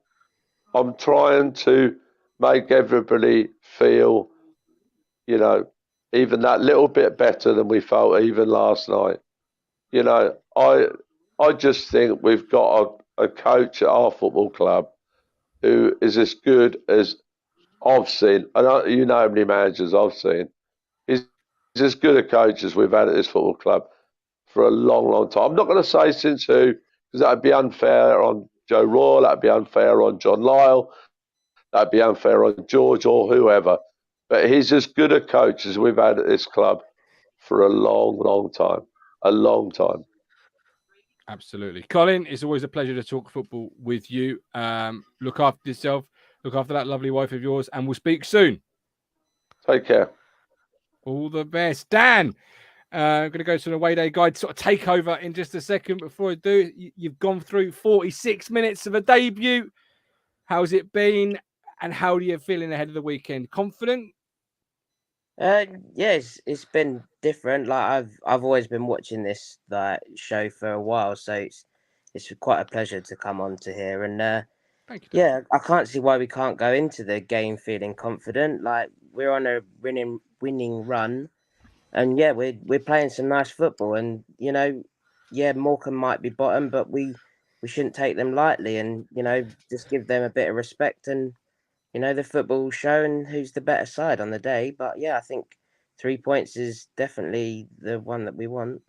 I'm trying to make everybody feel, you know, even that little bit better than we felt even last night. You know, I just think we've got a coach at our football club who is as good as I've seen. You know how many managers I've seen. He's as good a coach as we've had at this football club for a long, long time. I'm not going to say since who, because that would be unfair on Joe Royal, that would be unfair on John Lyle, that would be unfair on George or whoever. But he's as good a coach as we've had at this club for a long, long time. A long time. Absolutely. Colin, it's always a pleasure to talk football with you. Look after yourself. Look after that lovely wife of yours, and we'll speak soon. Take care. All the best. Dan, I'm going to go to an away day guide sort of take over in just a second. Before I do, you've gone through 46 minutes of a debut. How's it been? And how are you feeling ahead of the weekend? Confident? Yes, it's been different. Like I've always been watching this show for a while, so it's quite a pleasure to come on to here. And Thank you, Dan. I can't see why we can't go into the game feeling confident. Like we're on a winning run, and we're playing some nice football. And Morecambe might be bottom, but we shouldn't take them lightly, and just give them a bit of respect. And the football showing who's the better side on the day. But I think 3 points is definitely the one that we want.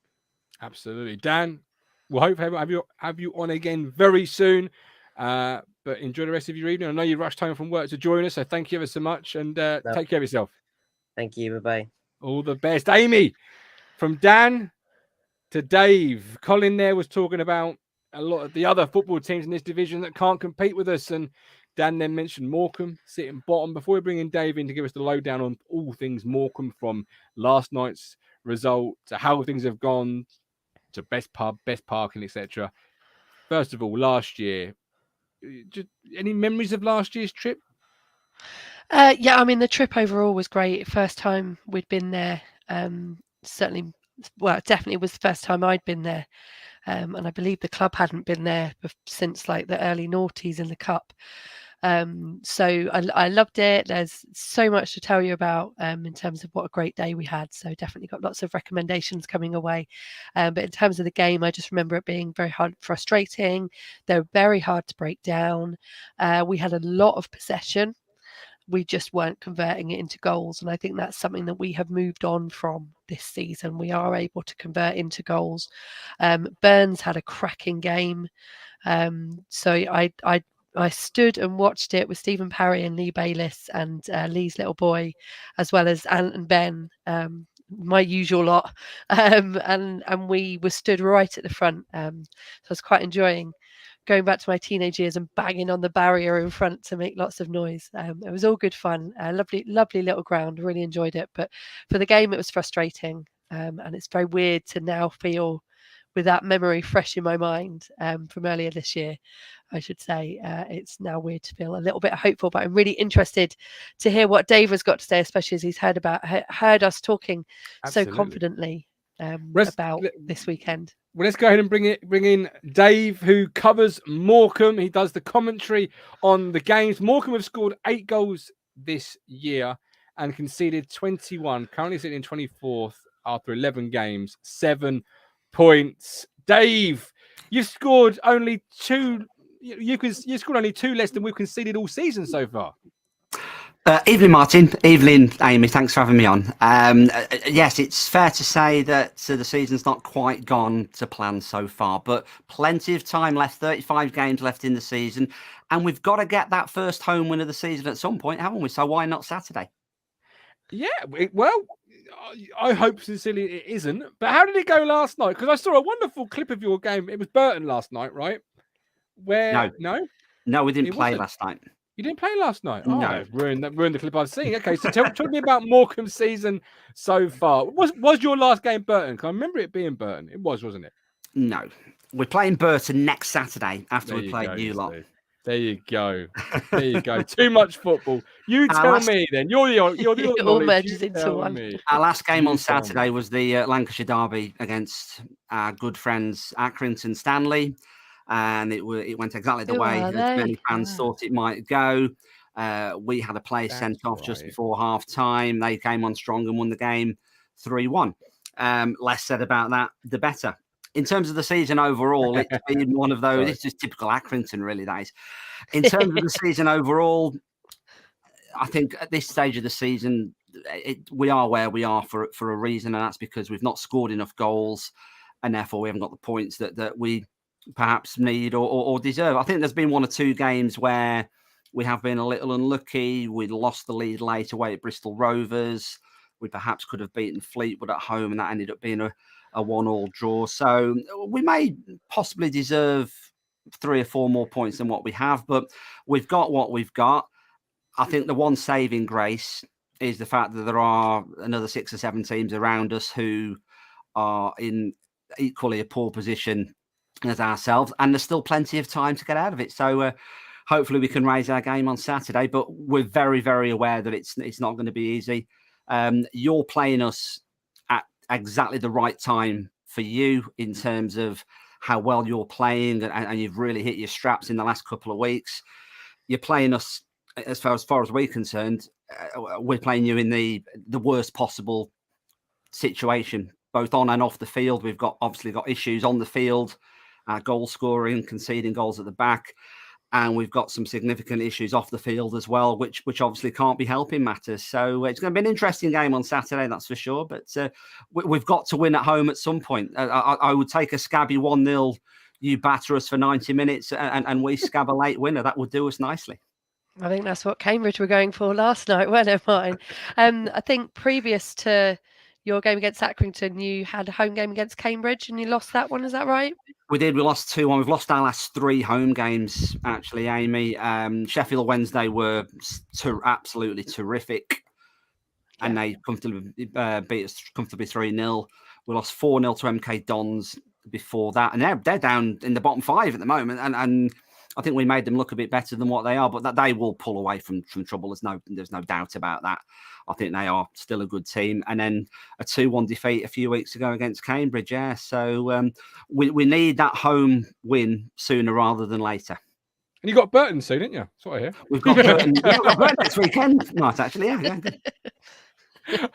Absolutely. Dan, we'll hope have you on again very soon. But enjoy the rest of your evening. I know you rushed home from work to join us, so thank you ever so much, and take care of yourself. Thank you. Bye-bye. All the best. Amy, from Dan to Dave, Colin there was talking about a lot of the other football teams in this division that can't compete with us, and Dan then mentioned Morecambe sitting bottom. Before we bring in Dave in to give us the lowdown on all things Morecambe, from last night's result to how things have gone to best pub, best parking, etc. First of all, last year, just any memories of last year's trip? I mean, the trip overall was great. First time we'd been there. Definitely was the first time I'd been there. And I believe the club hadn't been there since like the early noughties in the cup. So I loved it. There's so much to tell you about in terms of what a great day we had. So definitely got lots of recommendations coming away. But in terms of the game, I just remember it being very frustrating. They were very hard to break down. We had a lot of possession. We just weren't converting it into goals. And I think that's something that we have moved on from this season. We are able to convert into goals. Burns had a cracking game. So I stood and watched it with Stephen Parry and Lee Bayliss and Lee's little boy, as well as Ant and Ben, my usual lot. And we were stood right at the front. So I was quite enjoying going back to my teenage years and banging on the barrier in front to make lots of noise. It was all good fun. Lovely little ground. Really enjoyed it. But for the game, it was frustrating. And it's very weird to now feel with that memory fresh in my mind from earlier this year, I should say. It's now weird to feel a little bit hopeful, but I'm really interested to hear what Dave has got to say, especially as he's heard us talking Absolutely. so confidently about this weekend. Well, let's go ahead and bring in Dave, who covers Morecambe. He does the commentary on the games. Morecambe have scored 8 goals this year and conceded 21. Currently sitting in 24th after 11 games, 7 points. Dave, you've scored only 2. You scored only 2 less than we've conceded all season so far. Evening, Martin. Evening, Amy. Thanks for having me on. Yes, it's fair to say that the season's not quite gone to plan so far, but plenty of time left, 35 games left in the season, and we've got to get that first home win of the season at some point, haven't we? So why not Saturday? Yeah, well, I hope sincerely it isn't. But how did it go last night? Because I saw a wonderful clip of your game. It was Burton last night, right? Where No, we didn't it play wasn't. last night. You didn't play last night. Oh, No. that's ruined the clip I've seen. Okay, so talk me about Morecambe's season so far. Was your last game Burton? Because I remember it being Burton. It was, wasn't it? No, we're playing Burton next Saturday after we play you lot. There you go. There you go. Too much football. You tell me then. You're the It all merges into one. Our last game on Saturday was the Lancashire derby against our good friends Accrington Stanley, and it went exactly the way as many fans thought it might go. We had a player sent off just before half time. They came on strong and won the game 3-1. Less said about that, the better. In terms of the season overall, it's been one of those. It's just typical Accrington, really. That is. In terms of the season overall, I think at this stage of the season, we are where we are for a reason, and that's because we've not scored enough goals, and therefore we haven't got the points that we perhaps need or deserve. I think there's been one or two games where we have been a little unlucky. We lost the lead late away at Bristol Rovers. We perhaps could have beaten Fleetwood at home, and that ended up being a 1-1 draw. So we may possibly deserve 3 or 4 more points than what we have, but we've got what we've got. I think the one saving grace is the fact that there are another 6 or 7 teams around us who are in equally a poor position as ourselves, and there's still plenty of time to get out of it. So hopefully we can raise our game on Saturday, but we're very, very aware that it's not going to be easy. You're playing us at exactly the right time for you in terms of how well you're playing, and you've really hit your straps in the last couple of weeks. You're playing us, as far as we're concerned, we're playing you in the worst possible situation, both on and off the field. We've obviously got issues on the field, goal scoring, conceding goals at the back, and we've got some significant issues off the field as well, which obviously can't be helping matters. So it's going to be an interesting game on Saturday, that's for sure. But we've got to win at home at some point. I would take a scabby 1-0. You batter us for 90 minutes, and we scab a late winner. That would do us nicely. I think that's what Cambridge were going for last night, weren't it, Martin? I think previous to your game against Accrington, you had a home game against Cambridge and you lost that one. Is that right? We did. We lost 2-1. We've lost our last 3 home games, actually, Amy. Sheffield Wednesday were absolutely terrific, and they comfortably beat us comfortably 3-0. We lost 4-0 to MK Dons before that, and they're down in the bottom 5 at the moment, and I think we made them look a bit better than what they are, but that they will pull away from trouble. There's no doubt about that. I think they are still a good team. And then a 2-1 defeat a few weeks ago against Cambridge. Yeah, so we need that home win sooner rather than later. And you got Burton soon, didn't you? That's what I hear. We've got Burton, this weekend. Nice, actually. Yeah.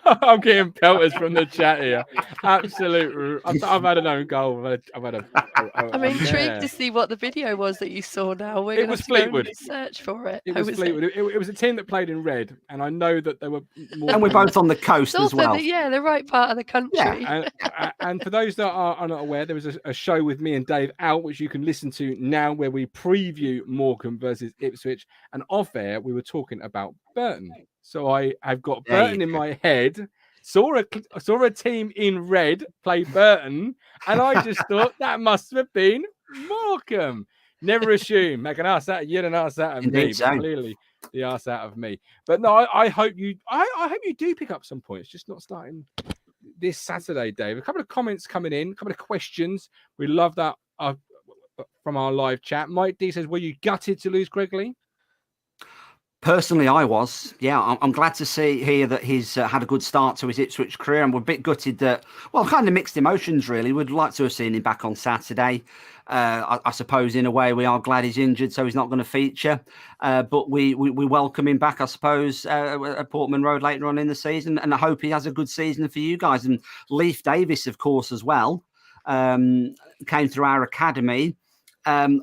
I'm getting pelters from the chat here. Absolute. I've had an own goal. I'm intrigued to see what the video was that you saw now. It was Fleetwood. Search for it. It was Fleetwood. It was a team that played in red, and I know that they were more. And we're both on the coast as well. The right part of the country. Yeah. And for those that are not aware, there was a show with me and Dave out, which you can listen to now, where we preview Morecambe versus Ipswich. And off air, we were talking about Burton. So I've got Burton in my head, saw a team in red play Burton, and I just thought that must have been Morecambe. Never assume. Make an ass out of you and an ass out of me. But clearly the ass out of me. But no, I hope you do pick up some points, just not starting this Saturday, Dave. A couple of comments coming in, a couple of questions. We love that from our live chat. Mike D says, were you gutted to lose Greg Lee? Personally, I was. Yeah, I'm glad to hear that he's had a good start to his Ipswich career, and we're a bit gutted that, kind of mixed emotions, really. We'd like to have seen him back on Saturday. I suppose, in a way, we are glad he's injured, so he's not going to feature. But we welcome him back, I suppose, at Portman Road later on in the season, and I hope he has a good season for you guys. And Leif Davis, of course, as well, came through our academy.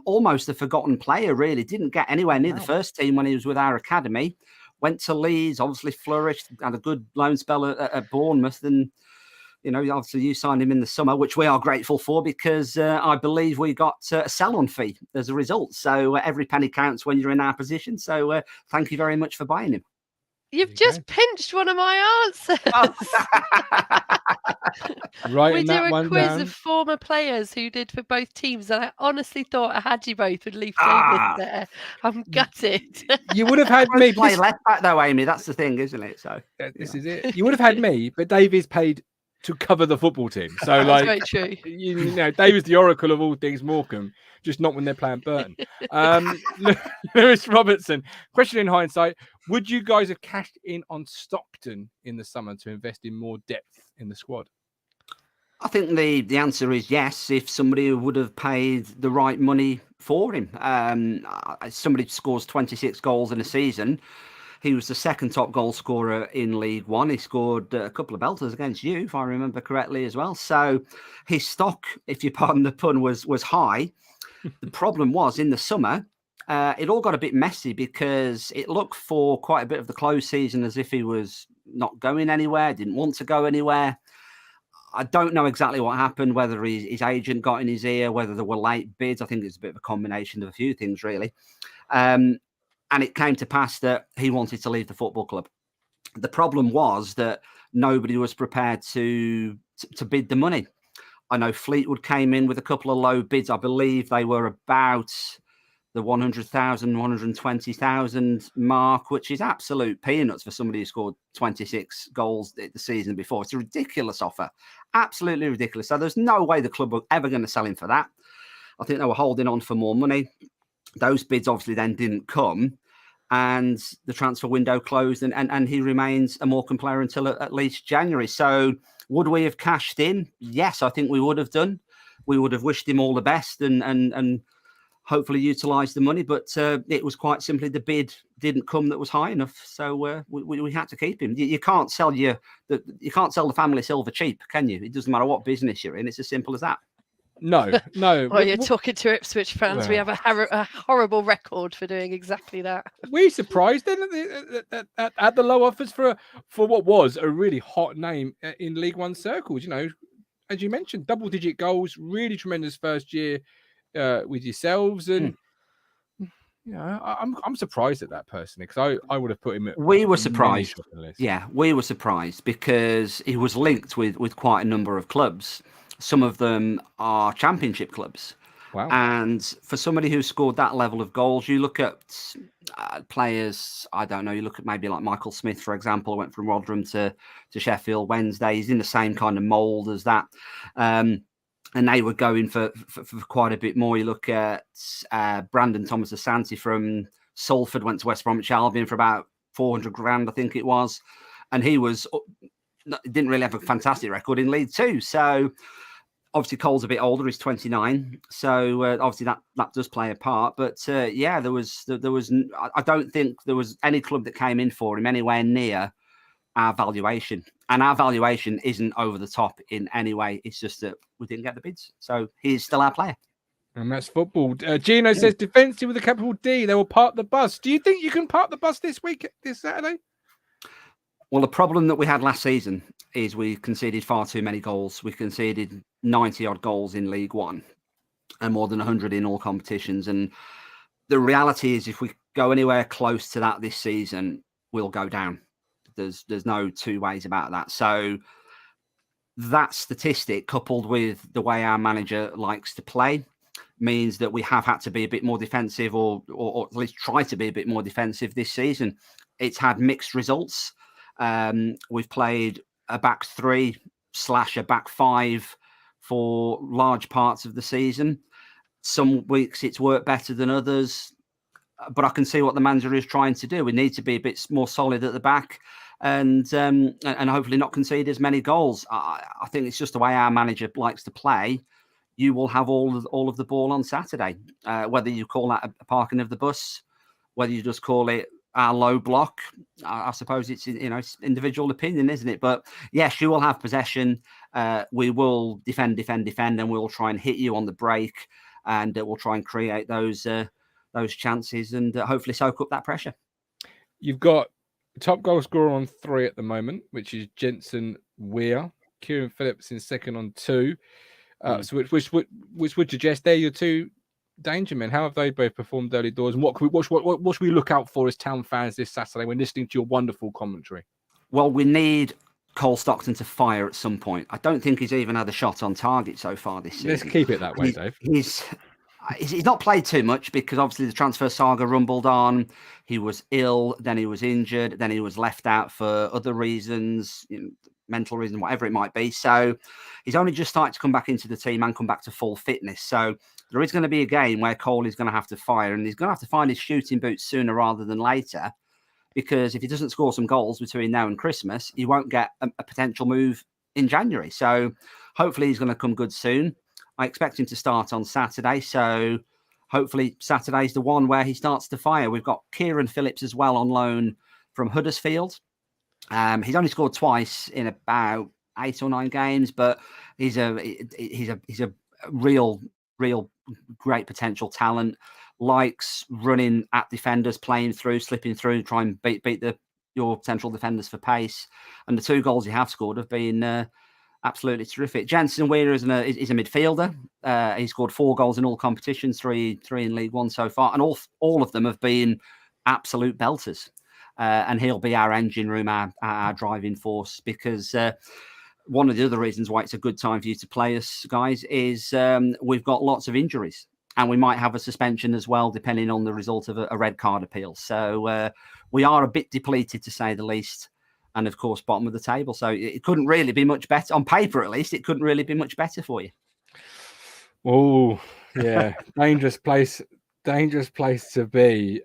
Almost a forgotten player, really. Didn't get anywhere near the first team when he was with our academy. Went to Leeds, obviously flourished, had a good loan spell at Bournemouth. And, obviously you signed him in the summer, which we are grateful for, because I believe we got a sell-on fee as a result. So every penny counts when you're in our position. So thank you very much for buying him. You've just pinched one of my answers. Writing We do that a one quiz down. of former players who did for both teams, and I honestly thought I had you both with Leaf Ah. Davis there. I'm gutted. You would have had me. Don't play left back though, Amy. That's the thing, isn't it? So This is it. You would have had me, but Davies paid to cover the football team. So, That's like, very true. you know, Davies the oracle of all things Morecambe, just not when they're playing Burton. Lewis Robertson, question in hindsight: would you guys have cashed in on Stockton in the summer to invest in more depth in the squad? I think the answer is yes. If somebody would have paid the right money for him, somebody scores 26 goals in a season. He was the second top goal scorer in League One. He scored a couple of belters against you, if I remember correctly, as well. So his stock, if you pardon the pun, was high. The problem was in the summer, it all got a bit messy because it looked for quite a bit of the close season as if he was not going anywhere, didn't want to go anywhere. I don't know exactly what happened, whether his agent got in his ear, whether there were late bids. I think it's a bit of a combination of a few things, really. And it came to pass that he wanted to leave the football club. The problem was that nobody was prepared to bid the money. I know Fleetwood came in with a couple of low bids. I believe they were about the 100,000, 120,000 mark, which is absolute peanuts for somebody who scored 26 goals the season before. It's a ridiculous offer, absolutely ridiculous. So there's no way the club were ever going to sell him for that. I think they were holding on for more money. Those bids obviously then didn't come, and the transfer window closed, and he remains a Morecambe player until at least January. So would we have cashed in? Yes, I think we would have done. We would have wished him all the best and hopefully utilised the money, but it was quite simply the bid didn't come that was high enough. So we had to keep him. You can't sell the family silver cheap, can you? It doesn't matter what business you're in. It's as simple as that. No. Well, you're talking to Ipswich fans. We have a horrible record for doing exactly that. Were you surprised then at the low offers for what was a really hot name in League One circles? You know, as you mentioned, double-digit goals, really tremendous first year with yourselves, and you know, I'm surprised at that personally, because I would have put him. We were surprised. Yeah, we were surprised because he was linked with quite a number of clubs. Some of them are championship clubs. Wow. And for somebody who scored that level of goals, you look at players, I don't know, you look at maybe like Michael Smith, for example, went from Rotherham to Sheffield Wednesday. He's in the same kind of mould as that. And they were going for quite a bit more. You look at Brandon Thomas Asante from Salford, went to West Bromwich Albion for about 400 grand, I think it was. And he didn't really have a fantastic record in League Two. So obviously Cole's a bit older, he's 29. So obviously that does play a part. But yeah, there was I don't think there was any club that came in for him anywhere near our valuation. And our valuation isn't over the top in any way. It's just that we didn't get the bids. So he's still our player. And that's football. Gino says defensive with a capital D. They will park the bus. Do you think you can park the bus this Saturday? Well, the problem that we had last season is we conceded far too many goals. We conceded 90 odd goals in League One and more than 100 in all competitions. And the reality is if we go anywhere close to that this season, we'll go down. There's no two ways about that. So that statistic, coupled with the way our manager likes to play, means that we have had to be a bit more defensive or at least try to be a bit more defensive this season. It's had mixed results. We've played a back three / a back five for large parts of the season. Some weeks it's worked better than others, but I can see what the manager is trying to do. We need to be a bit more solid at the back and hopefully not concede as many goals. I think it's just the way our manager likes to play. You will have all of the ball on Saturday, whether you call that a parking of the bus, whether you just call it our low block. I suppose it's it's individual opinion, isn't it? But yes, you will have possession. We will defend, and we will try and hit you on the break, and we'll try and create those chances and hopefully soak up that pressure. You've got top goal scorer on 3 at the moment, which is Jensen Weir. Kieran Phillips in second on 2. So which would suggest they're your two Danger Men, how have they both performed early doors? And what should we look out for as Town fans this Saturday when listening to your wonderful commentary? Well, we need Cole Stockton to fire at some point. I don't think he's even had a shot on target so far this season. Let's keep it that way, Dave. He's not played too much because obviously the transfer saga rumbled on. He was ill, then he was injured, then he was left out for other reasons, mental reasons, whatever it might be. So he's only just started to come back into the team and come back to full fitness. So there is going to be a game where Cole is going to have to fire, and he's going to have to find his shooting boots sooner rather than later, because if he doesn't score some goals between now and Christmas, he won't get a potential move in January. So hopefully he's going to come good soon. I expect him to start on Saturday. So hopefully Saturday's the one where he starts to fire. We've got Kieran Phillips as well on loan from Huddersfield. He's only scored twice in about 8 or 9 games, but he's a real great potential talent. Likes running at defenders, playing through, slipping through, try and beat your central defenders for pace. And the 2 goals he have scored have been absolutely terrific. Jensen Wheeler is a midfielder. He scored 4 goals in all competitions, 3 in League One so far, and all of them have been absolute belters. And he'll be our engine room, our driving force, because one of the other reasons why it's a good time for you to play us, guys, is we've got lots of injuries. And we might have a suspension as well, depending on the result of a red card appeal. So we are a bit depleted, to say the least. And, of course, bottom of the table. So it couldn't really be much better. On paper, at least, it couldn't really be much better for you. Oh, yeah. Dangerous place to be.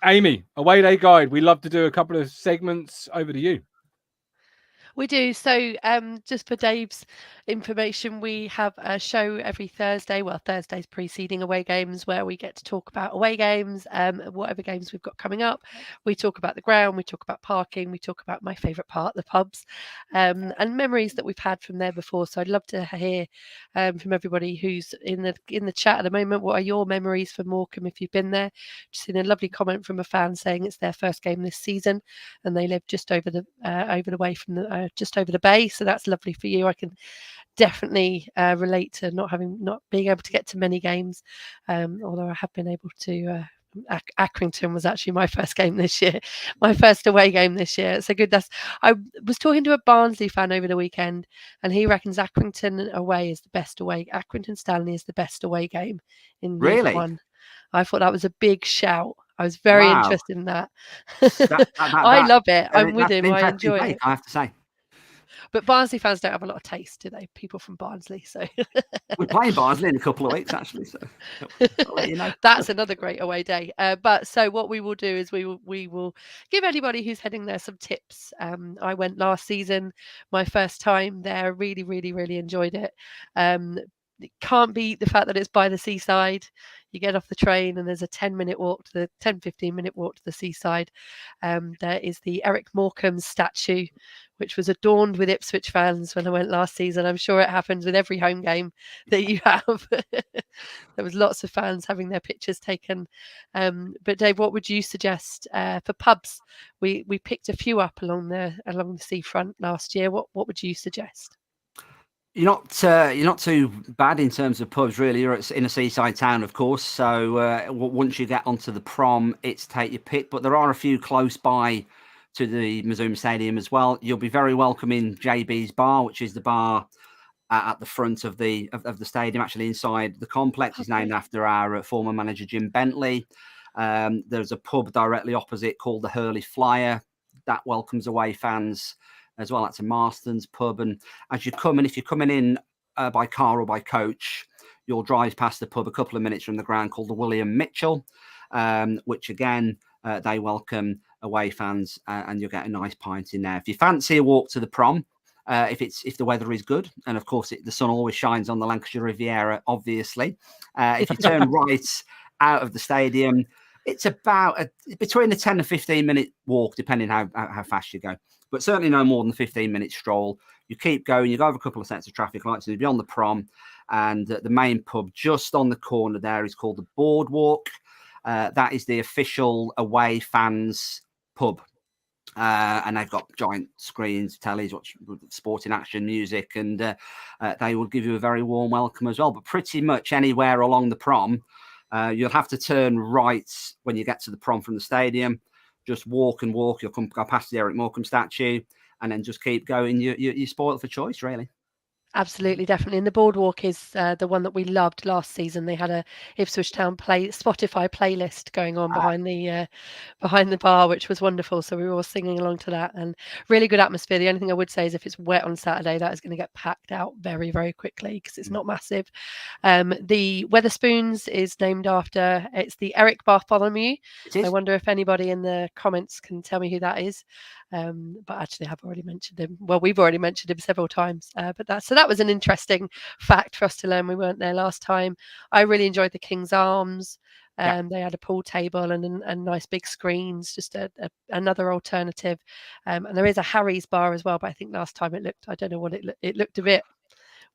Amy, away day guide. We love to do a couple of segments. Over to you. We do. So just for Dave's information, we have a show every Thursday. Well, Thursdays preceding away games, where we get to talk about away games, whatever games we've got coming up. We talk about the ground, we talk about parking, we talk about my favourite part, the pubs, and memories that we've had from there before. So I'd love to hear from everybody who's in the chat at the moment. What are your memories for Morecambe if you've been there? Just seen a lovely comment from a fan saying it's their first game this season, and they live just over the way from the just over the bay, so that's lovely for you. I can definitely relate to not being able to get to many games, although I have been able to. Accrington was actually my first game this year, my first away game this year. So good. I was talking to a Barnsley fan over the weekend, and he reckons Accrington away is the best away. Accrington Stanley is the best away game in League One. I thought that was a big shout. I was very interested in that. I love it. I'm with him. I enjoy it. I have to say. But Barnsley fans don't have a lot of taste, do they? People from Barnsley. So we're playing Barnsley in a couple of weeks, actually. So I'll let you know. That's another great away day. But so what we will do is we will give anybody who's heading there some tips. I went last season, my first time there. Really, really, really enjoyed it. It can't beat the fact that it's by the seaside. You get off the train and there's a 15 minute walk to the seaside. There is the Eric Morecambe statue, which was adorned with Ipswich fans when I went last season. I'm sure it happens with every home game that you have. There was lots of fans having their pictures taken. But Dave, what would you suggest for pubs? We picked a few up along the seafront last year. What would you suggest? You're not too bad in terms of pubs, really. You're in a seaside town, of course. So once you get onto the prom, it's take your pick. But there are a few close by to the Morecambe Stadium as well. You'll be very welcome in JB's Bar, which is the bar at the front of the stadium, actually inside the complex. It's named after our former manager Jim Bentley. There's a pub directly opposite called the Hurley Flyer that welcomes away fans as well. That's a Marston's pub. And as you come in, if you're coming in by car or by coach, you'll drive past the pub a couple of minutes from the ground called the William Mitchell, which again, they welcome away fans and you'll get a nice pint in there. If you fancy a walk to the prom, if the weather is good, and of course the sun always shines on the Lancashire Riviera, obviously. If you turn right out of the stadium, it's about between a 10 and 15 minute walk, depending how fast you go. But certainly no more than a 15-minute stroll. You keep going, you go over a couple of sets of traffic lights, and you'll be on the prom. And the main pub just on the corner there is called the Boardwalk. That is the official away fans pub. And they've got giant screens, tellies, sporting action, music, and they will give you a very warm welcome as well. But pretty much anywhere along the prom, You'll have to turn right when you get to the prom from the stadium. Just walk and walk. You'll go past the Eric Morecambe statue, and then just keep going. You're spoiled for choice, really. Absolutely, definitely. And the boardwalk is the one that we loved last season. They had a Ipswich Town Spotify playlist going on behind the bar, which was wonderful. So we were all singing along to that, and really good atmosphere. The only thing I would say is if it's wet on Saturday, that is going to get packed out very, very quickly because it's not massive. The Weatherspoons is named after, it's the Eric Bartholomew. I wonder if anybody in the comments can tell me who that is. But actually I've already mentioned him. Well, we've already mentioned him several times. But that was an interesting fact for us to learn. We weren't there last time. I really enjoyed the King's Arms. They had a pool table and nice big screens, just another alternative. And there is a Harry's bar as well, but I think last time I don't know what it looked a bit.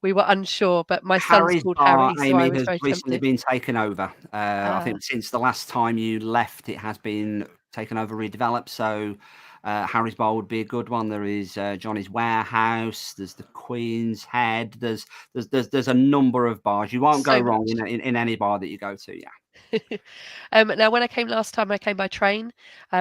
We were unsure, but my son's called Harry, so I was very has recently tempted. been taken over. I think since the last time you left, it has been taken over, redeveloped. So Harry's Bar would be a good one. There is Johnny's Warehouse. There's the Queen's Head. There's a number of bars. You won't go wrong in any bar that you go to. Yeah. Now, when I came last time, I came by train,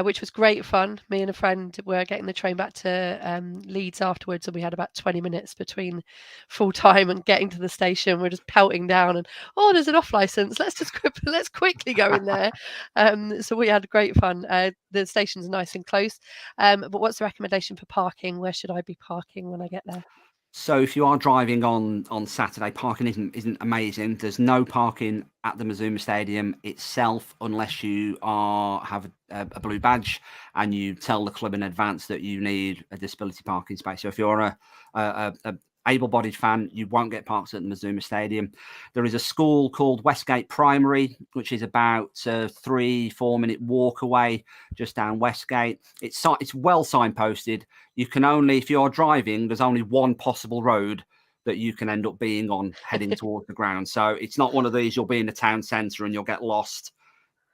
which was great fun. Me and a friend were getting the train back to Leeds afterwards, and we had about 20 minutes between full time and getting to the station. We're just pelting down, and there's an off license. Let's quickly go in there. So we had great fun. The station's nice and close. But what's the recommendation for parking? Where should I be parking when I get there? So if you are driving on Saturday, parking isn't amazing. There's no parking at the Mazuma Stadium itself unless you have a blue badge and you tell the club in advance that you need a disability parking space. So if you're a able-bodied fan, you won't get parked at the Mazuma Stadium. There is a school called Westgate Primary, which is about a 3-4 minute walk away, just down Westgate. It's well signposted. You can only, if you're driving, there's only one possible road that you can end up being on heading towards the ground. So it's not one of these, you'll be in the town centre and you'll get lost.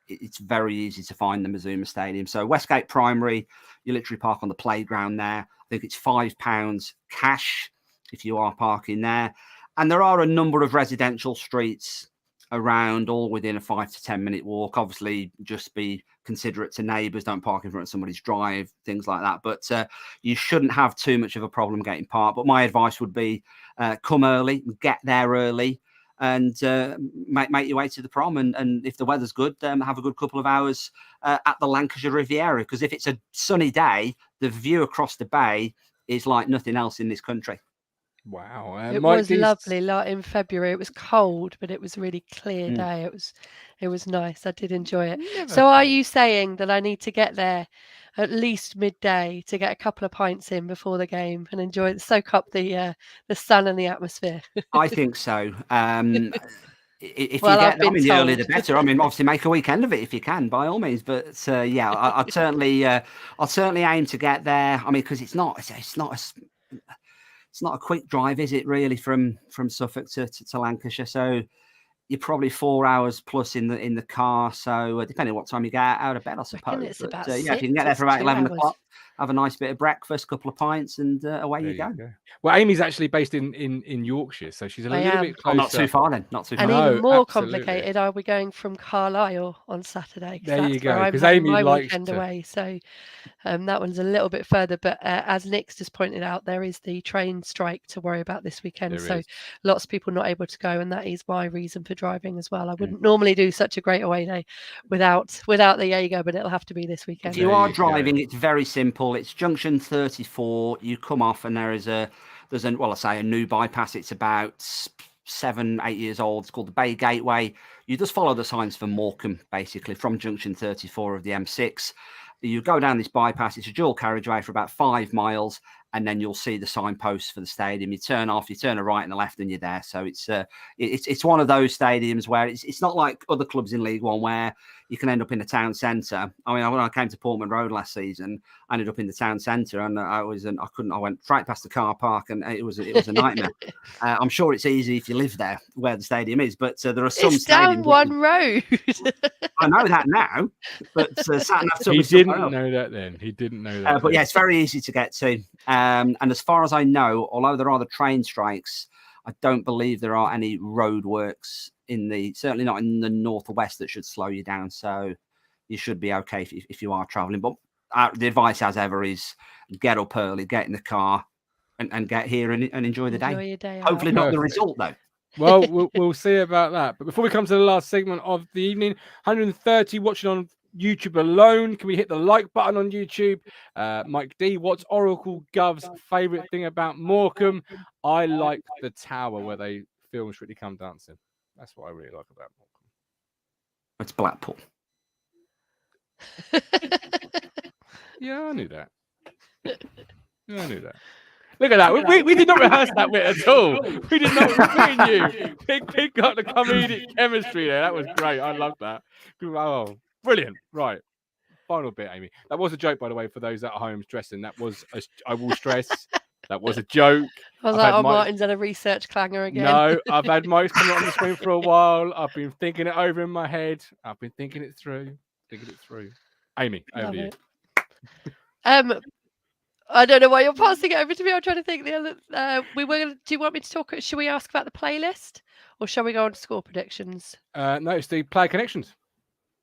It's very easy to find the Mazuma Stadium. So Westgate Primary, you literally park on the playground there. I think it's £5 cash if you are parking there. And there are a number of residential streets around, all within a 5 to 10 minute walk. Obviously, just be considerate to neighbours, don't park in front of somebody's drive, things like that. But you shouldn't have too much of a problem getting parked. But my advice would be come early, get there early, and make your way to the prom. And if the weather's good, have a good couple of hours at the Lancashire Riviera. Because if it's a sunny day, the view across the bay is like nothing else in this country. Wow. It was lovely. Like in February, it was cold, but it was a really clear day. It was nice. I did enjoy it. So are you saying that I need to get there at least midday to get a couple of pints in before the game and enjoy it, soak up the sun and the atmosphere? I think so. If Well, you I've get, I been mean, the earlier told. the better. I mean, obviously, make a weekend of it if you can, by all means. But yeah, I'll certainly aim to get there. I mean, because it's not a quick drive, is it? Really, from Suffolk to Lancashire. So you're probably 4 hours plus in the car. So depending on what time you get out of bed, I suppose. It's about yeah, if you can get there for about 11 o'clock, have a nice bit of breakfast, couple of pints, and away you go. Well, Amy's actually based in Yorkshire, so she's a little bit closer. Oh, not too far then. Not too far. And even more complicated, are we going from Carlisle on Saturday? There you go. Because Amy my weekend away, so that one's a little bit further. But as Nick's just pointed out, there is the train strike to worry about this weekend. So lots of people not able to go, and that is my reason for driving as well. I wouldn't normally do such a great away day without the Jaeger, but it'll have to be this weekend. If you are driving, it's very simple. It's junction 34. You come off, and there's a new bypass. It's about 7-8 years old. It's called the Bay Gateway. You just follow the signs for Morecambe, basically, from junction 34 of the M6. You go down this bypass. It's a dual carriageway for about 5 miles, and then you'll see the signposts for the stadium. You turn off, you turn a right and a left, and you're there. So it's one of those stadiums where it's not like other clubs in League One where you can end up in the town centre. I mean, when I came to Portman Road last season, I ended up in the town centre, and I went right past the car park, and it was a nightmare. I'm sure it's easy if you live there where the stadium is, but there are some. It's down one road. I know that now, but he didn't know that then. He didn't know that. But yeah, it's very easy to get to. And as far as I know, although there are the train strikes, I don't believe there are any roadworks certainly not in the northwest that should slow you down. So you should be okay if you are traveling. But the advice, as ever, is get up early, get in the car, and get here and enjoy the day. Enjoy your day Hopefully out. not the Perfect. result, though. Well, we'll see about that. But before we come to the last segment of the evening, 130 watching on YouTube alone. Can we hit the like button on YouTube? Mike D, what's Oracle Gov's favourite thing about Morecambe? I like the tower where they film Strictly Come Dancing. That's what I really like about Morecambe. It's Blackpool. Yeah, I knew that. Yeah, I knew that. Look at that. We did not rehearse that bit at all. We did not. Me and you. Pig got the comedic chemistry there. That was great. I love that. Oh, brilliant. Right. Final bit, Amy. That was a joke, by the way, for those at home stressing. That was, I will stress, that was a joke. I was like, Martin's had a research clanger again. No, I've had Mike's coming on the screen for a while. I've been thinking it over in my head. I've been thinking it through. Amy, over to you. I don't know why you're passing it over to me. I'm trying to think. Do you want me to talk? Should we ask about the playlist, or shall we go on to score predictions? No, it's the player connections.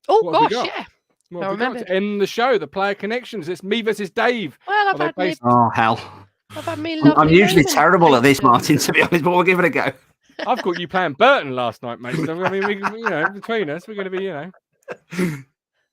Oh What have we gosh, got? yeah. What I have we got remembered. to end the show, the player connections. It's me versus Dave. Well, I've had me. Oh, hell. I've had me. I'm usually lovely terrible at this, moments. Martin, to be honest, but we'll give it a go. I've got you playing Burton last night, mate. So I mean, between us, we're going to be,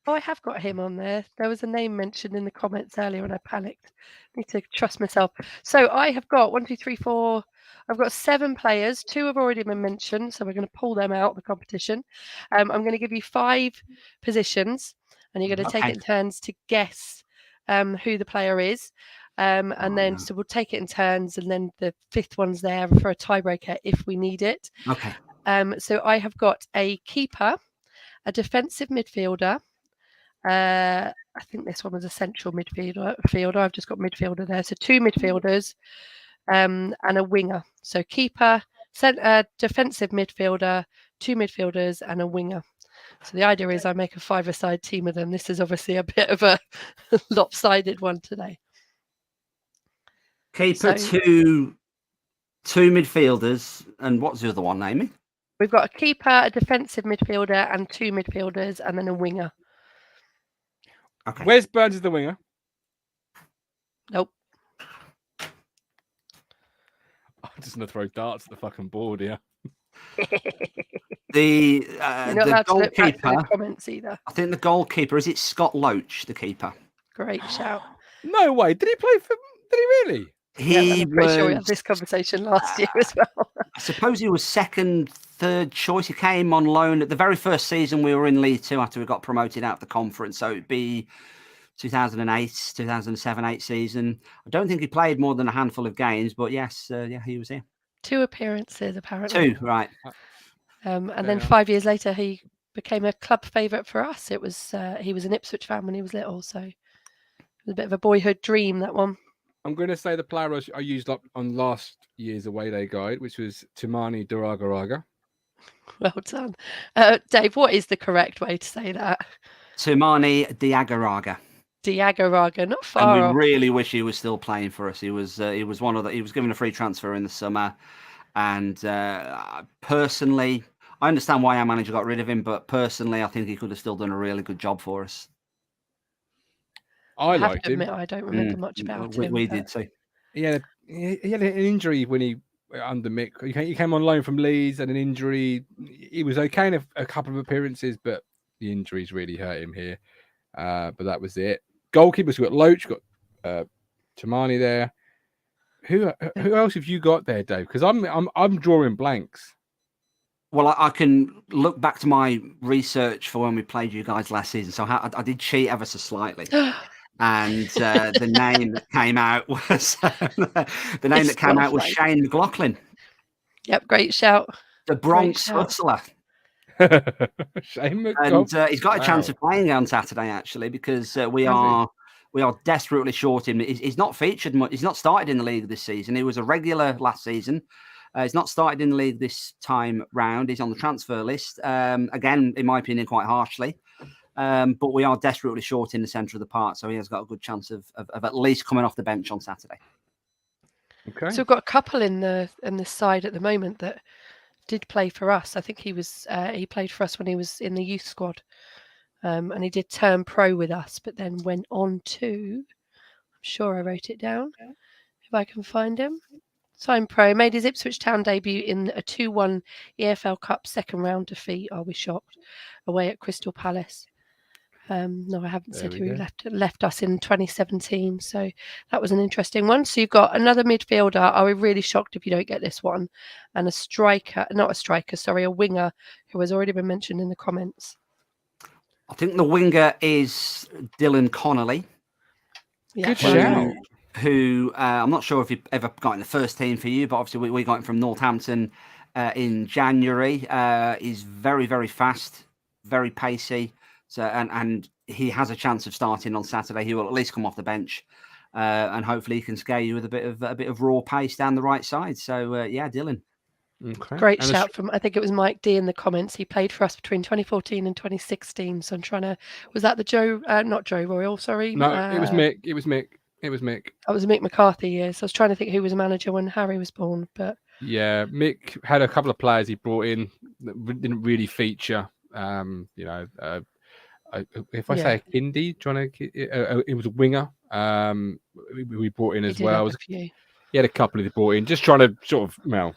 Oh, I have got him on there. There was a name mentioned in the comments earlier and I panicked. Need to trust myself. So I have got 1, 2, 3, 4. I've got 7 players. 2 have already been mentioned. So we're going to pull them out of the competition. I'm going to give you 5 positions and you're going to take it in turns to guess who the player is. And then so we'll take it in turns and then the 5th one's there for a tiebreaker if we need it. Okay. So I have got a keeper, a defensive midfielder. I think this one was a central midfielder. I've just got midfielder there. So 2 midfielders and a winger. So keeper, defensive midfielder, 2 midfielders and a winger. So the idea is I make a 5-a-side team of them. This is obviously a bit of a lopsided one today. Keeper, two midfielders, and what's the other one, Amy? We've got a keeper, a defensive midfielder, and 2 midfielders, and then a winger. Okay. Where's Burns as the winger? Nope. I'm just going to throw darts at the fucking board here. The You're not allowed to look back through the goalkeeper, comments either. I think the goalkeeper, is it Scott Loach, the keeper? Great shout. No way. Did he play for... Did he really? I'm pretty sure we had this conversation last year as well. I suppose he was second, third choice. He came on loan at the very first season we were in League 2 after we got promoted out of the conference. So it'd be 2008, 2007-8 season. I don't think he played more than a handful of games, but yes, he was here. 2 appearances, apparently. 2, right. And then 5 years later, he became a club favourite for us. It was he was an Ipswich fan when he was little, so it was a bit of a boyhood dream, that one. I'm going to say the player I used up on last year's away day guide, which was Timani Duragaraga. Well done. Dave, what is the correct way to say that? Timani Diagaraga. Diagaraga, not far And off. we really wish he was still playing for us. He was one of the. He was given a free transfer in the summer, and personally, I understand why our manager got rid of him, but personally, I think he could have still done a really good job for us. I have liked to him. admit, I don't remember much about him. We did too. He had an injury when he under Mick. He came on loan from Leeds and an injury. He was okay in a couple of appearances, but the injuries really hurt him here. But that was it. Goalkeepers, we've got Loach, got Tamani there. Who else have you got there, Dave? Because I'm drawing blanks. Well, I can look back to my research for when we played you guys last season. So I did cheat ever so slightly. And the name that came out was Shane McLaughlin. Yep, great shout. The Bronx Hustler. Shane And he's got a chance of playing on Saturday, actually, because we are desperately short him. He's not featured much. He's not started in the league this season. He was a regular last season. He's not started in the league this time round. He's on the transfer list. Again, in my opinion, quite harshly. But we are desperately short in the centre of the park, so he has got a good chance of at least coming off the bench on Saturday. Okay. So we've got a couple in the side at the moment that did play for us. I think he played for us when he was in the youth squad, and he did turn pro with us, but then went on to, I'm sure I wrote it down if I can find him. Signed pro, made his Ipswich Town debut in a 2-1 EFL Cup second round defeat. Are we shocked? Away at Crystal Palace. No, I haven't said who left us in 2017. So that was an interesting one. So you've got another midfielder. Are we really shocked if you don't get this one? And a winger who has already been mentioned in the comments. I think the winger is Dylan Connolly. Yeah, Good shout. Who I'm not sure if he ever got in the first team for you, but obviously we got him from Northampton in January. He's very, very fast, very pacey. So and he has a chance of starting on Saturday. He will at least come off the bench, and hopefully he can scare you with a bit of raw pace down the right side. So yeah, Dylan. Okay. Great shout from, I think it was Mike D in the comments. He played for us between 2014 and 2016. So I'm trying to, was that the not Joe Royal, sorry. No, it was Mick. It was Mick. That was Mick McCarthy, yes. I was trying to think who was a manager when Harry was born, but yeah, Mick had a couple of players he brought in that didn't really feature. If I say Kindy, it was a winger. We brought in as well. He had a couple he brought in, just trying to sort of,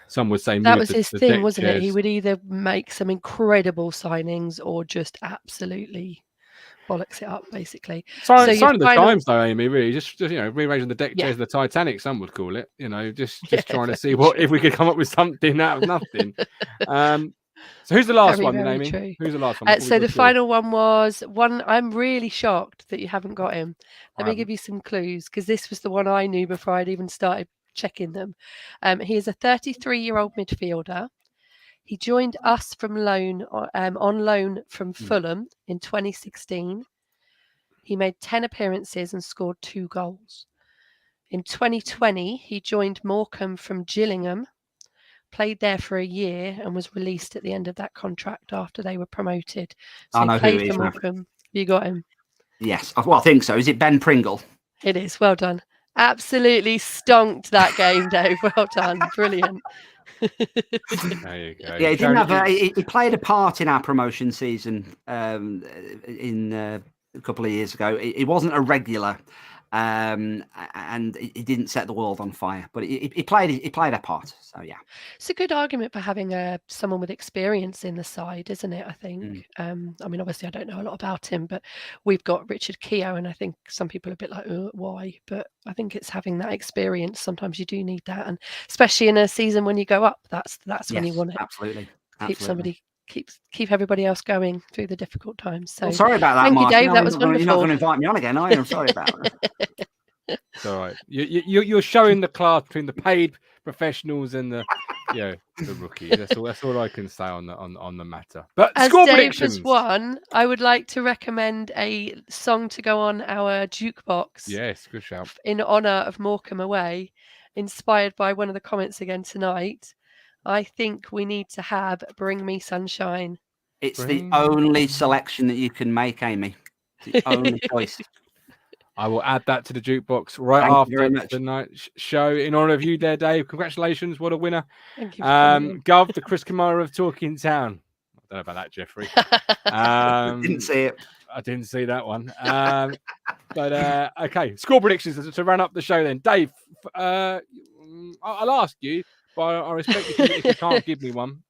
some would say that was his thing, wasn't it? He would either make some incredible signings or just absolutely bollocks it up, basically. Sign of the times, though, Amy. Really, just rearranging the deck chairs of the Titanic. Some would call it. Just trying to see if we could come up with something out of nothing. So who's the last one, then, Amy? True. Who's the last one? So the final one was one. I'm really shocked that you haven't got him. Let me give you some clues, because this was the one I knew before I'd even started checking them. He is a 33-year-old midfielder. He joined us from on loan from Fulham in 2016. He made 10 appearances and scored 2 goals. In 2020, he joined Morecambe from Gillingham, played there for a year and was released at the end of that contract after they were promoted. So I know he played who for Morecambe. You got him? Yes, well, I think so. Is it Ben Pringle? It is. Well done. Absolutely stonked that game, Dave. Well done. Brilliant. There you go. Yeah, he didn't have. He played a part in our promotion season in a couple of years ago. He wasn't a regular, and he didn't set the world on fire, but he played a part. So yeah, it's a good argument for having someone with experience in the side, isn't it? I think. I mean, obviously, I don't know a lot about him, but we've got Richard Keogh, and I think some people are a bit like, why? But I think it's having that experience. Sometimes you do need that, and especially in a season when you go up, that's when you want it. Absolutely. Keep somebody. Keep everybody else going through the difficult times. So sorry about that, thank Martin. you, Dave. That was wonderful. You're not going to invite me on again, are you? I'm sorry about that. It's all right. You're showing the class between the paid professionals and the rookies. That's all I can say on the matter. But as score Dave predictions. has won, I would like to recommend a song to go on our jukebox. Yes, good shout. In honour of Morecambe away, inspired by one of the comments again tonight. I think we need to have "Bring Me Sunshine." It's the only selection that you can make, Amy. It's the only choice. I will add that to the jukebox after the night show in honour of you there, Dave. Congratulations. What a winner. Thank you. Gov, the Chris Kamara of Talking Town. I don't know about that, Jeffrey. Didn't see it. I didn't see that one. But okay, score predictions to run up the show then. Dave, I'll ask you, but I respect if you can't give me one.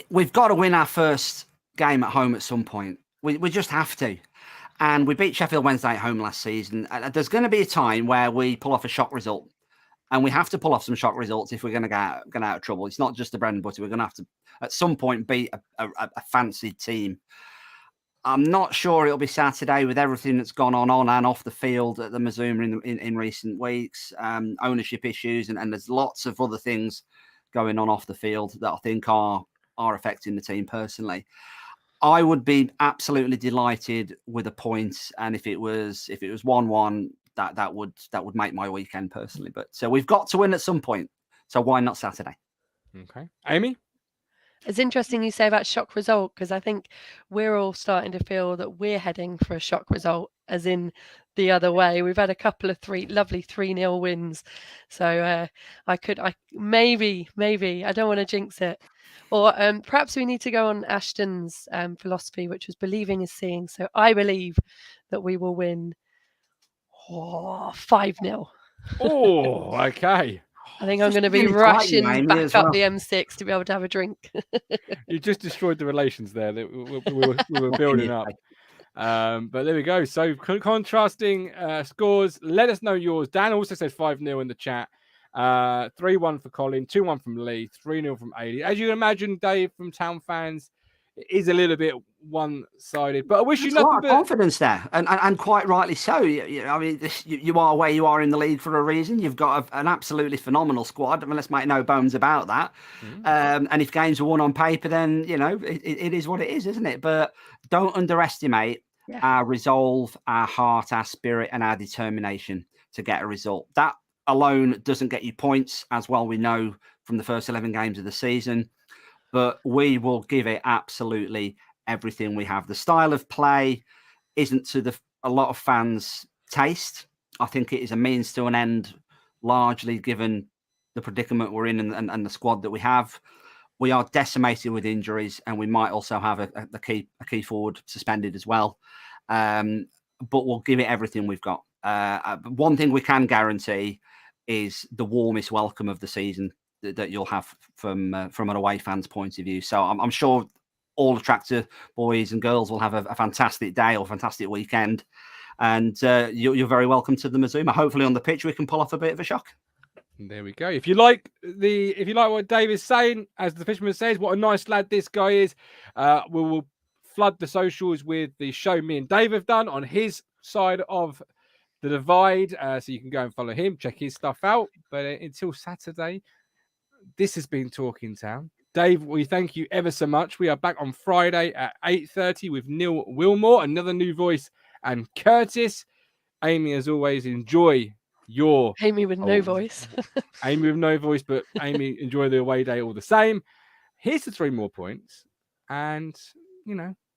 We've got to win our first game at home at some point. We just have to. And we beat Sheffield Wednesday at home last season. There's going to be a time where we pull off a shock result. And we have to pull off some shock results if we're going to get out of trouble. It's not just the bread and butter. We're going to have to, at some point, beat a fancied team. I'm not sure it'll be Saturday with everything that's gone on and off the field at the Mazuma in recent weeks, ownership issues, and there's lots of other things going on off the field that I think are affecting the team personally. I would be absolutely delighted with a point, and if it was 1-1, that would make my weekend personally. But so we've got to win at some point. So why not Saturday? Okay, Amy. It's interesting you say about shock result, because I think we're all starting to feel that we're heading for a shock result as in the other way. We've had a couple of lovely 3-0 wins. So maybe, I don't want to jinx it. Or perhaps we need to go on Ashton's philosophy, which was believing is seeing. So I believe that we will win 5-0. Oh, okay. I think I'm going to be Just really quiet, rushing Amy, back as up well. the M6 to be able to have a drink. You just destroyed the relations there that we were building up. But there we go. So contrasting scores. Let us know yours. Dan also said 5-0 in the chat. 3-1 for Colin, 2-1 from Lee, 3-0 from Ailey. As you can imagine, Dave, from Town fans, it is a little bit one-sided. But I wish you There's a lot nothing of but confidence there, and quite rightly so. I mean, you are where you are in the league for a reason. You've got an absolutely phenomenal squad. I mean, let's make no bones about that. And if games are won on paper, then it is what it is, isn't it? But don't underestimate our resolve, our heart, our spirit, and our determination to get a result. That alone doesn't get you points, as well we know from the first 11 games of the season. But we will give it absolutely everything we have. The style of play isn't to a lot of fans' taste. I think it is a means to an end, largely given the predicament we're in and the squad that we have. We are decimated with injuries, and we might also have a key forward suspended as well. But we'll give it everything we've got. One thing we can guarantee is the warmest welcome of the season that you'll have from an away fan's point of view. So I'm sure all the Tractor boys and girls will have a fantastic day or fantastic weekend, and you're very welcome to the Mazuma. Hopefully on the pitch we can pull off a bit of a shock. There we go. If you like what Dave is saying, as the fisherman says, what a nice lad this guy is, we will flood the socials with the show me and Dave have done on his side of the divide, so you can go and follow him, check his stuff out. But until Saturday, this has been Talking Town. Dave, we thank you ever so much. We are back on Friday at 8:30 with Neil Wilmore, another new voice, and Curtis. Amy, as always, enjoy your Amy with no voice. Amy with no voice, but Amy, enjoy the away day all the same. Here's the 3 more points, and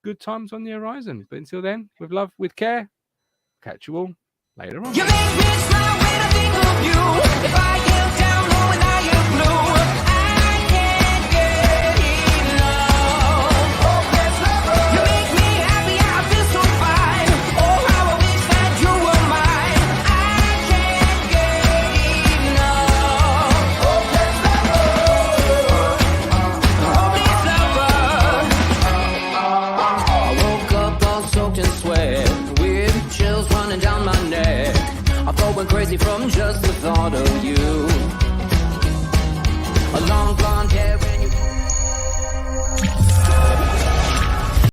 good times on the horizon. But until then, with love, with care, catch you all later on. You make me smile when I think of you. If I get down low and I get blue, I can't get enough. Hopeless lover. You make me happy, I feel so fine. Oh, how I wish that you were mine. I can't get enough. Hopeless lover. I woke up all soaked in sweat, with chills running down my neck. I felt went crazy from just the thought of you.